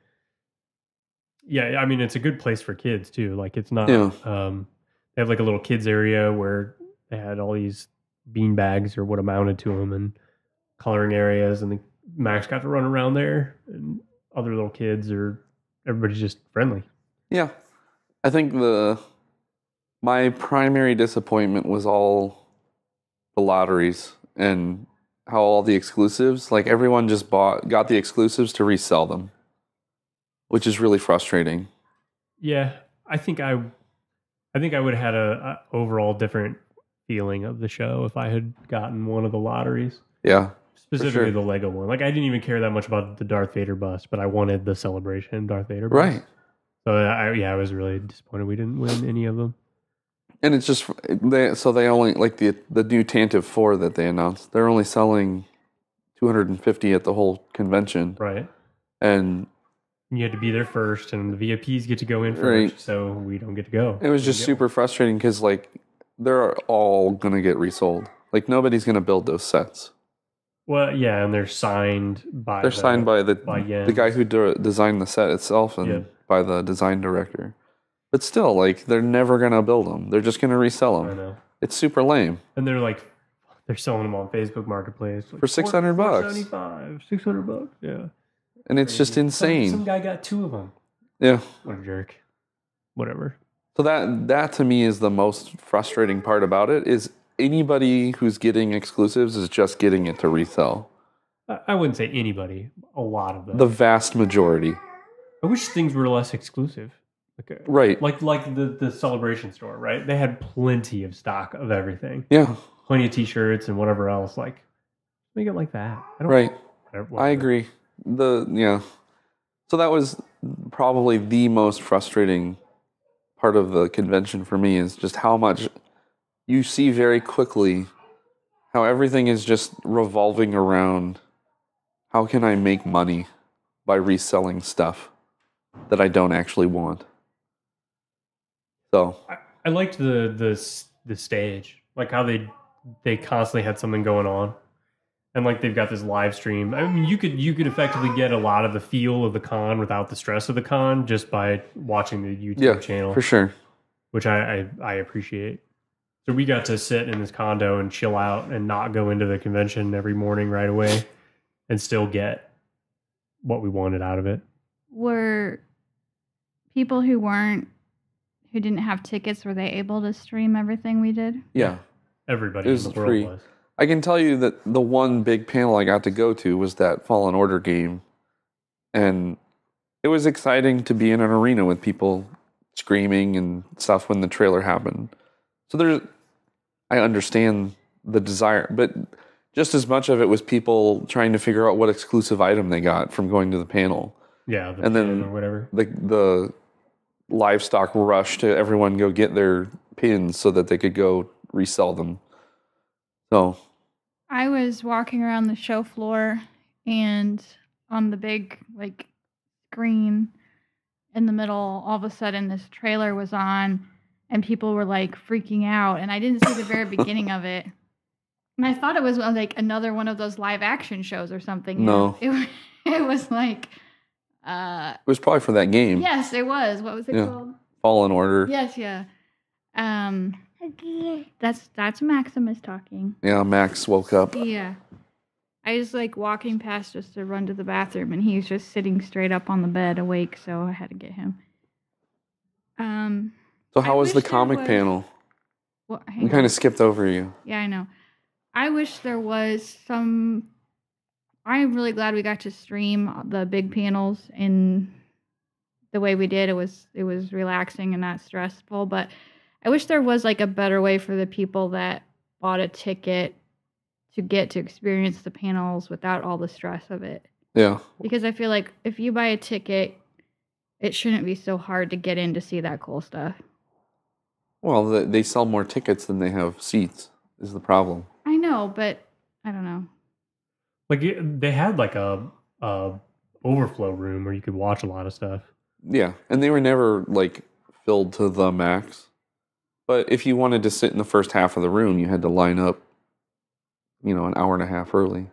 yeah, I mean, it's a good place for kids too. Like it's not. Yeah. They have like a little kids area where they had all these bean bags or what amounted to them and coloring areas, and Max got to run around there, and other little kids everybody's just friendly. Yeah. I think my primary disappointment was all the lotteries and how all the exclusives, like everyone just got the exclusives to resell them, which is really frustrating. Yeah, I think I would have had a overall different feeling of the show if I had gotten one of the lotteries. Yeah. Specifically sure. the Lego one. Like I didn't even care that much about the Darth Vader bust, but I wanted the Celebration Darth Vader bust. Right. So I was really disappointed we didn't win any of them. And it's just they only like the new Tantive 4 that they announced. They're only selling 250 at the whole convention. Right. And you had to be there first, and the VIPs get to go in first, Right. so we don't get to go. it was just super frustrating because like they're all gonna get resold. Like nobody's gonna build those sets. Well, yeah, and they're signed by They're signed by the Jens. guy who designed the set itself and Yeah. by the design director. But still, like they're never gonna build them. They're just gonna resell I them. know. It's super lame. And they're selling them on Facebook Marketplace For $600. $475, $600. Yeah. And it's just Crazy. insane. Some guy got 2 of them. Yeah. What a jerk. Whatever. So that to me is the most frustrating part about it is anybody who's getting exclusives is just getting it to resell. I wouldn't say anybody. A lot of them. The vast majority. I wish things were less exclusive. Like, Right. Like the Celebration store, right? They had plenty of stock of everything. Yeah. Plenty of T-shirts and whatever else. Like, make it like that. Right. Whatever. I agree. So that was probably the most frustrating part of the convention for me is just how much you see very quickly how everything is just revolving around how can I make money by reselling stuff that I don't actually want. So I liked the stage, like how they constantly had something going on, and like they've got this live stream. I mean, you could effectively get a lot of the feel of the con without the stress of the con just by watching the YouTube channel, for sure. which I appreciate. So we got to sit in this condo and chill out and not go into the convention every morning right away, and still get what we wanted out of it. Were people who didn't have tickets, were they able to stream everything we did? Yeah. Everybody It in was the world free. was. I can tell you that the one big panel I got to go to was that Fallen Order game. And it was exciting to be in an arena with people screaming and stuff when the trailer happened. So I understand the desire, but just as much of it was people trying to figure out what exclusive item they got from going to the panel. Yeah, And then or whatever. The livestock rush to everyone go get their pins so that they could go resell them. So I was walking around the show floor, and on the big screen in the middle, all of a sudden this trailer was on, and people were like freaking out, and I didn't see the very beginning of it, and I thought it was like another one of those live action shows or something. No. It was like it was probably for that game. yes, it was. What was it called? Fallen Order. Yes, yeah. That's Maximus talking. Yeah, Max woke up. Yeah. I was walking past just to run to the bathroom, and he's just sitting straight up on the bed awake, so I had to get him. So how I was the wish there comic was- panel? Well, hang We on. kind of skipped over you. Yeah, I know. I wish there was some. I'm really glad we got to stream the big panels in the way we did. It was relaxing and not stressful, but I wish there was a better way for the people that bought a ticket to get to experience the panels without all the stress of it. Yeah. Because I feel like if you buy a ticket, it shouldn't be so hard to get in to see that cool stuff. Well, they sell more tickets than they have seats is the problem. I know, but I don't know. They had a overflow room where you could watch a lot of stuff. Yeah, and they were never filled to the max. But if you wanted to sit in the first half of the room, you had to line up, an hour and a half early.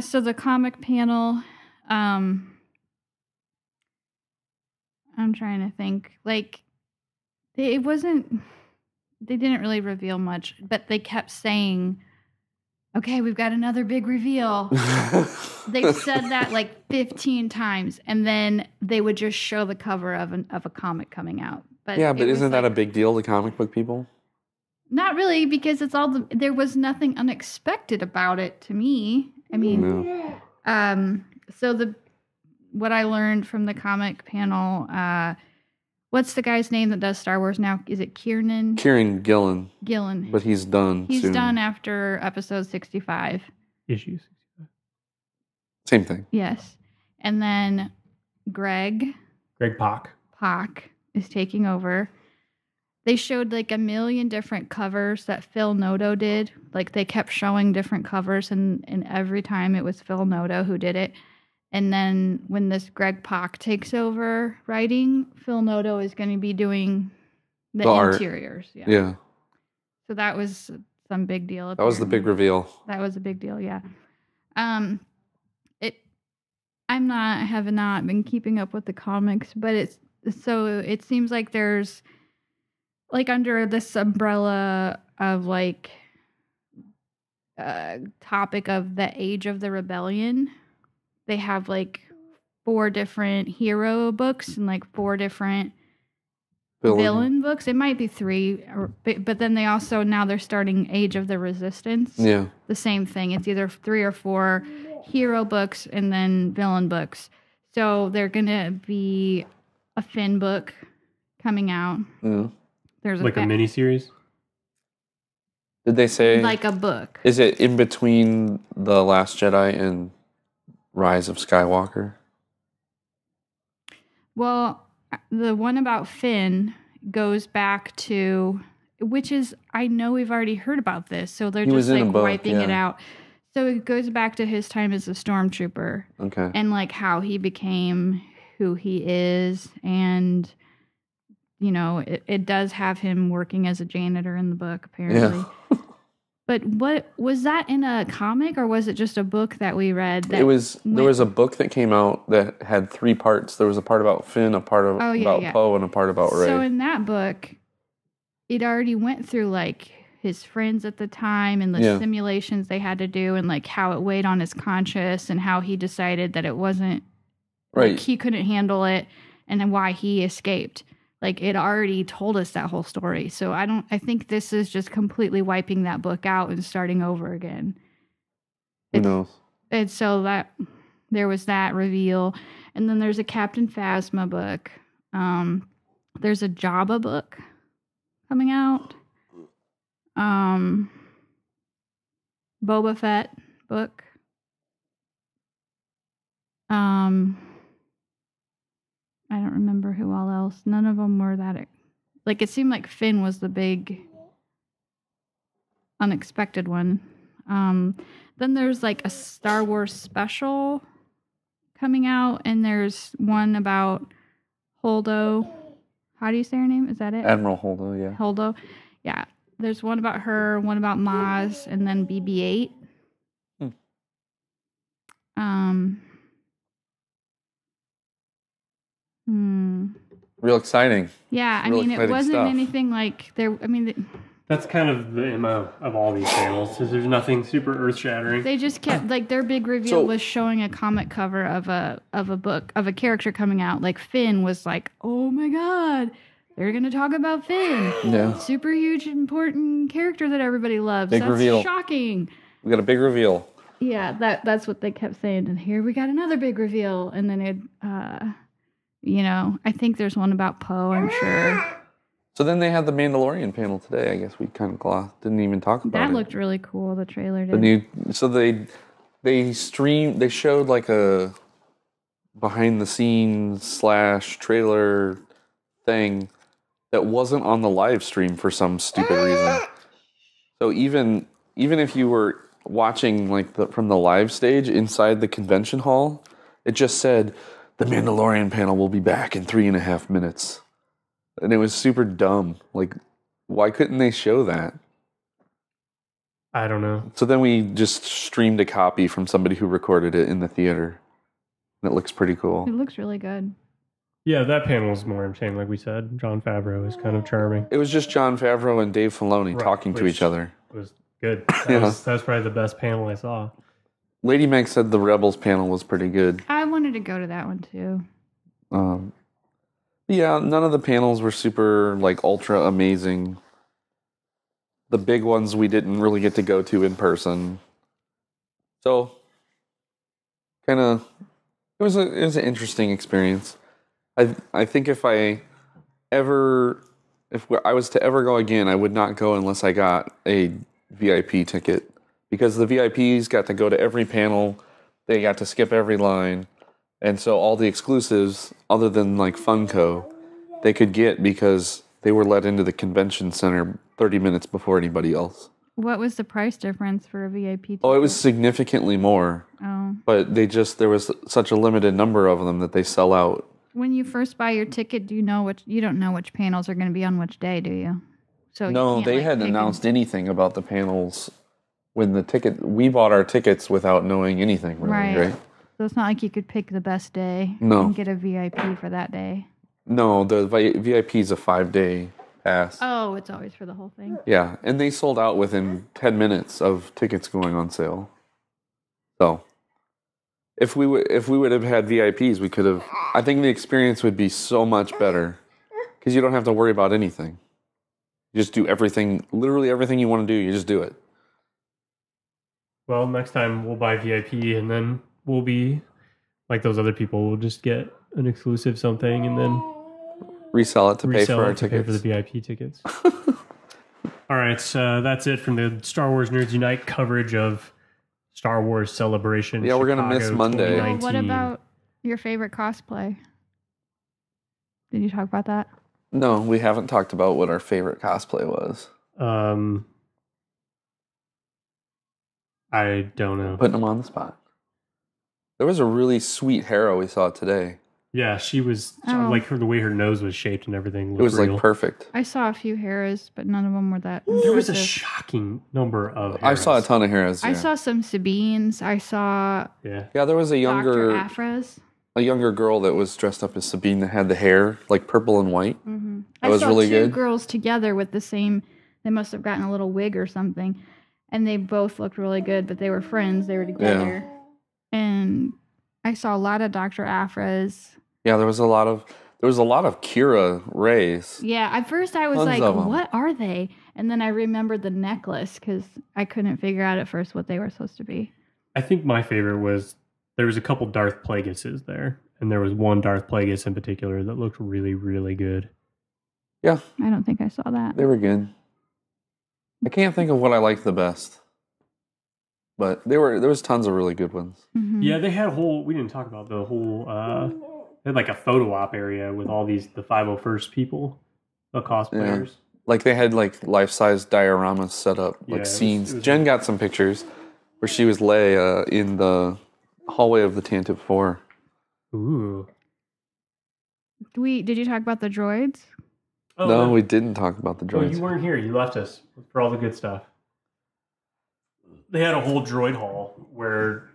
So the comic panel, I'm trying to think. They didn't really reveal much, but they kept saying, okay, we've got another big reveal. They've said that 15 times, and then they would just show the cover of a comic coming out. But yeah, it but was isn't that a big deal to comic book people? Not really, because it's there was nothing unexpected about it to me. I mean, No. so what I learned from the comic panel, what's the guy's name that does Star Wars now? Is it Kieran Gillen, Gillen? but he's done He's soon. done after episode 65. Issues. Same thing. Yes. And then Greg Pak. Pak is taking over. They showed a million different covers that Phil Noto did. They kept showing different covers, and every time it was Phil Noto who did it. And then when this Greg Pak takes over writing, Phil Noto is going to be doing The art. interiors. Yeah. Yeah. So that was some big deal. That was the big apparently. reveal. That was a big deal, yeah. I have not been keeping up with the comics, but it seems like there's like under this umbrella of like topic of the Age of the Rebellion, they have like 4 different hero books and like 4 different villain books. It might be 3, but then they also now they're starting Age of the Resistance. Yeah. The same thing. It's either 3 or 4 hero books and then villain books. So they're gonna be a Finn book coming out. Yeah. There's Like a miniseries? Did they say like a book. Is it in between The Last Jedi and Rise of Skywalker? Well, the one about Finn goes back to, which is, I know we've already heard about this, so they're He was just in a like book, wiping it yeah. out. So it goes back to his time as a stormtrooper Okay. and like how he became who he is. And, you know, it does have him working as a janitor in the book, apparently. Yeah. But what was that in a comic or was it just a book that we read? That There was a book that came out that had 3 parts. There was a part about Finn, a part about Poe, and a part about Rey. So in that book, it already went through like his friends at the time and the simulations they had to do and like how it weighed on his conscience and how he decided that it wasn't right. like he couldn't handle it and then why he escaped. Like it already told us that whole story. So I think this is just completely wiping that book out and starting over again. Who knows? And so that there was that reveal. And then there's a Captain Phasma book. There's a Jabba book coming out. Boba Fett book. I don't remember who all else. None of them were that. Like, it seemed like Finn was the big unexpected one. Then there's like a Star Wars special coming out, and there's one about Holdo. How do you say her name? Is that it? Admiral Holdo, yeah. Holdo. Yeah. There's one about her, one about Maz, and then BB-8. Real exciting. Yeah, I Real mean, it exciting wasn't stuff. anything like there. I mean, That's kind of the MO of all these panels, is there's nothing super earth-shattering. they just kept like their big reveal So- was showing a comic cover of a book of a character coming out. Like Finn was like, oh my god, they're gonna talk about Finn. Yeah. Super huge, important character that everybody loves. Big That's reveal. shocking. We got a big reveal. Yeah, that's what they kept saying. And here we got another big reveal. And then it, you know, I think there's one about Poe, I'm sure. So then they had the Mandalorian panel today. I guess we kind of didn't even talk about That it. looked really cool, the trailer did. The new, so they showed like a behind the scenes / trailer thing that wasn't on the live stream for some stupid reason. So even if you were watching like from the live stage inside the convention hall, it just said the Mandalorian panel will be back in 3.5 minutes. And it was super dumb. Like, why couldn't they show that? I don't know. So then we just streamed a copy from somebody who recorded it in the theater. And it looks pretty cool. It looks really good. Yeah, that panel was more entertaining, like we said. Jon Favreau is kind of charming. It was just Jon Favreau and Dave Filoni Right, talking to which- each other. It was good. Yeah. That was probably the best panel I saw. Lady Meg said the Rebels panel was pretty good. I wanted to go to that one too. Yeah, none of the panels were super, like, ultra amazing. The big ones we didn't really get to go to in person. So, kind of, it was an interesting experience. I think if I was to ever go again, I would not go unless I got a VIP ticket. Because the VIPs got to go to every panel, they got to skip every line. And so all the exclusives, other than like Funko, they could get because they were let into the convention center 30 minutes before anybody else. What was the price difference for a VIP ticket? Oh, it was significantly more. Oh. But there was such a limited number of them that they sell out When you first buy your ticket, you don't know which panels are going to be on which day, do you? So you No, can't, they like, hadn't pick announced anything about the panels when we bought our tickets without knowing anything really, right? So it's not like you could pick the best day No. and get a VIP for that day. No, the VIP is a 5-day pass. Oh, it's always for the whole thing. Yeah, and they sold out within 10 minutes of tickets going on sale. So, if we would have had VIPs, we could have. I think the experience would be so much better because you don't have to worry about anything. You just do everything, literally everything you want to do. You just do it. Well, next time we'll buy VIP, and then we'll be like those other people. We'll just get an exclusive something, and then Resell it to pay for our pay for tickets. the VIP tickets. All right, so that's it from the Star Wars Nerds Unite coverage of Star Wars Celebration. Yeah, we're gonna miss Chicago Monday. Well, 2019. what about your favorite cosplay? Did you talk about that? No, we haven't talked about what our favorite cosplay was. I don't know. Putting them on the spot. There was a really sweet Hera we saw today. Yeah, she was like the way her nose was shaped and everything. It was real. like perfect. I saw a few Heras, but none of them were that There was a impressive. shocking number of. I saw a Heras. ton of Heras. I Yeah. saw some Sabines. I saw Yeah, Yeah, there was a Dr. younger Afras. girl that was dressed up as Sabine that had the hair like purple and white. Mm-hmm. That was really two good. girls together with the same. They must have gotten a little wig or something, and they both looked really good. But they were friends. They were together, and I saw a lot of Dr. Afras. Yeah, there was a lot of Kira Rays. Yeah, at first I was Tons like, of 'em. "What are they?" And then I remembered the necklace because I couldn't figure out at first what they were supposed to be. I think my favorite was there was a couple Darth Plagueuses there, and there was one Darth Plagueis in particular that looked really, really good. Yeah, I don't think I saw that. they were good. I can't think of what I liked the best, but there was tons of really good ones. Mhm. Yeah, they had a whole. We didn't talk about the whole. They had like a photo op area with all the 501st people, the cosplayers. Like they had like life-size dioramas set up, Yeah, like it was- scenes. it was- Jen got some pictures where she was Leia in the hallway of the Tantive 4. Ooh. Did you talk about the droids? Oh, No, we didn't talk about the Oh, droids. you weren't here. You left us for all the good stuff. They had a whole droid hall where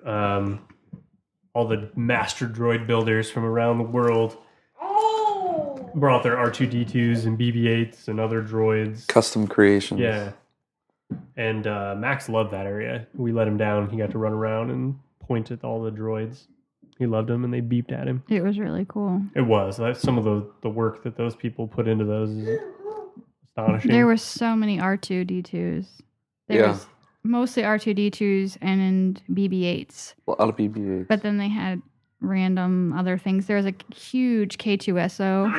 all the master droid builders from around the world brought their R2D2s and BB-8s and other droids. Custom creations. Yeah. And Max loved that area. We let him down. He got to run around and point at all the droids. He loved them, and they beeped at him. It was really cool. It was. That's some of the work that those people put into those is astonishing. There were so many R2D2s. There Yeah. was mostly R2D2s and BB-8s. A lot of BB-8s. But then they had random other things. There was a huge K2SO.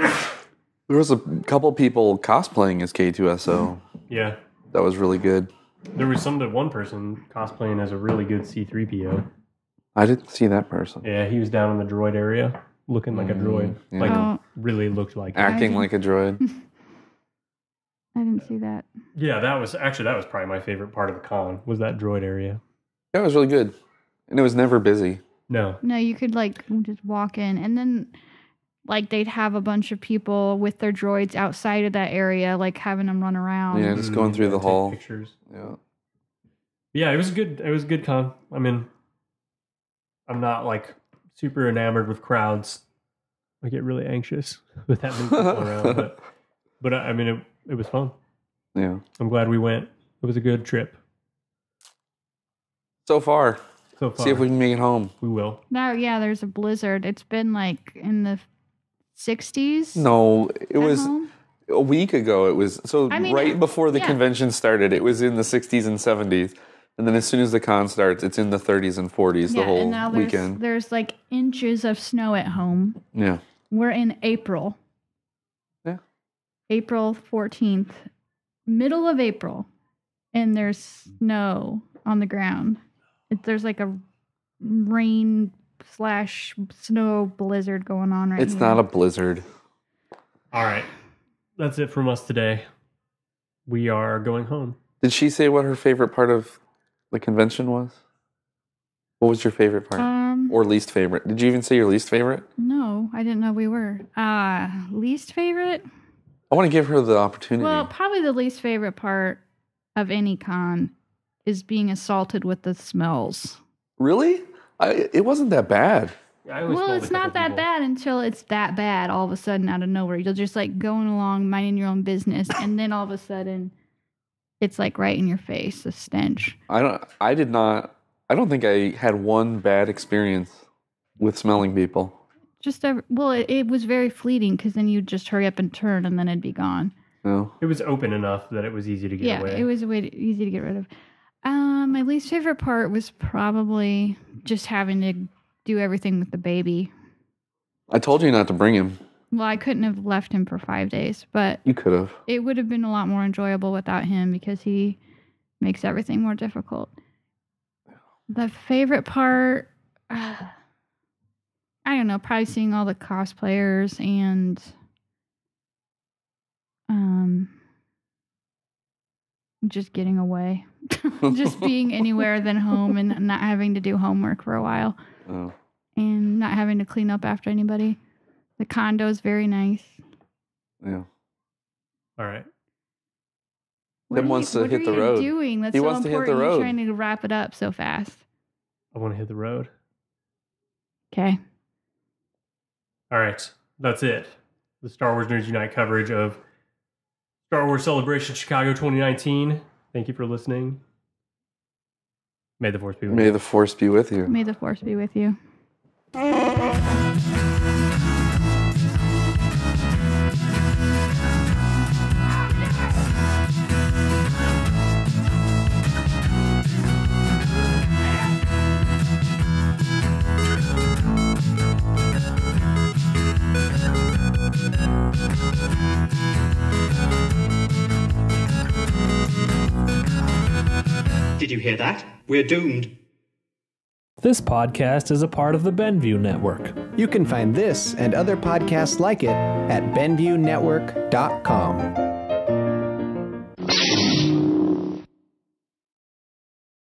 There was a couple people cosplaying as K2SO. Yeah. That was really good. There was one person cosplaying as a really good C-3PO. I didn't see that person. Yeah, he was down in the droid area looking like a droid. yeah. Like, Oh. really looked like it. Acting like a droid. I didn't see that. Yeah, that was probably my favorite part of the con, was that droid area. Yeah, it was really good. And it was never busy. No. No, you could like just walk in and then like they'd have a bunch of people with their droids outside of that area, like having them run around. Yeah, just going through the Take hall. Pictures. Yeah. Yeah, it was a good con. I mean, I'm not like super enamored with crowds. I get really anxious with that many people around, but I mean, it was fun. Yeah. I'm glad we went. It was a good trip So far. so far. See if we can make it home. We will. Now, yeah, there's a blizzard. It's been like in the 60s. No, it at was home. a week ago. It was I mean, right before the yeah. convention started. It was in the 60s and 70s. And then as soon as the con starts, it's in the 30s and 40s the Yeah, whole and now weekend. there's like inches of snow at home. Yeah. We're in April. Yeah. April 14th, middle of April, and there's snow on the ground. There's like a rain/snow blizzard going on right It's here. not a blizzard. All right. That's it from us today. We are going home. Did she say what her favorite part of the convention was? What was your favorite part? Or least favorite? Did you even say your least favorite? No, I didn't know we were. Least favorite? I want to give her the opportunity. Well, probably the least favorite part of any con is being assaulted with the smells. Really? It wasn't that bad. Well, it's not that bad until it's that bad all of a sudden out of nowhere. You're just like going along, minding your own business, and then all of a sudden it's like right in your face, the stench. I don't think I had one bad experience with smelling people. It was very fleeting because then you'd just hurry up and turn and then it'd be gone. No. It was open enough that it was easy to get away. Yeah, it was easy to get rid of. My least favorite part was probably just having to do everything with the baby. I told you not to bring him. Well, I couldn't have left him for 5 days, but You could have. it would have been a lot more enjoyable without him because he makes everything more difficult. The favorite part, I don't know, probably seeing all the cosplayers and just getting away. Just being anywhere than home and not having to do homework for a while. Oh. And not having to clean up after anybody. The condo is very nice. Yeah. All right. Tim wants to hit the road. What are you doing? That's He so wants to hit the important. You're road. trying to wrap it up so fast. I want to hit the road. Okay. All right. That's it. The Star Wars Nerds Unite coverage of Star Wars Celebration Chicago 2019. Thank you for listening. May the Force be with you. May the Force be with you. May the Force be with you. Did you hear that? We're doomed. This podcast is a part of the Benview Network. You can find this and other podcasts like it at BenviewNetwork.com.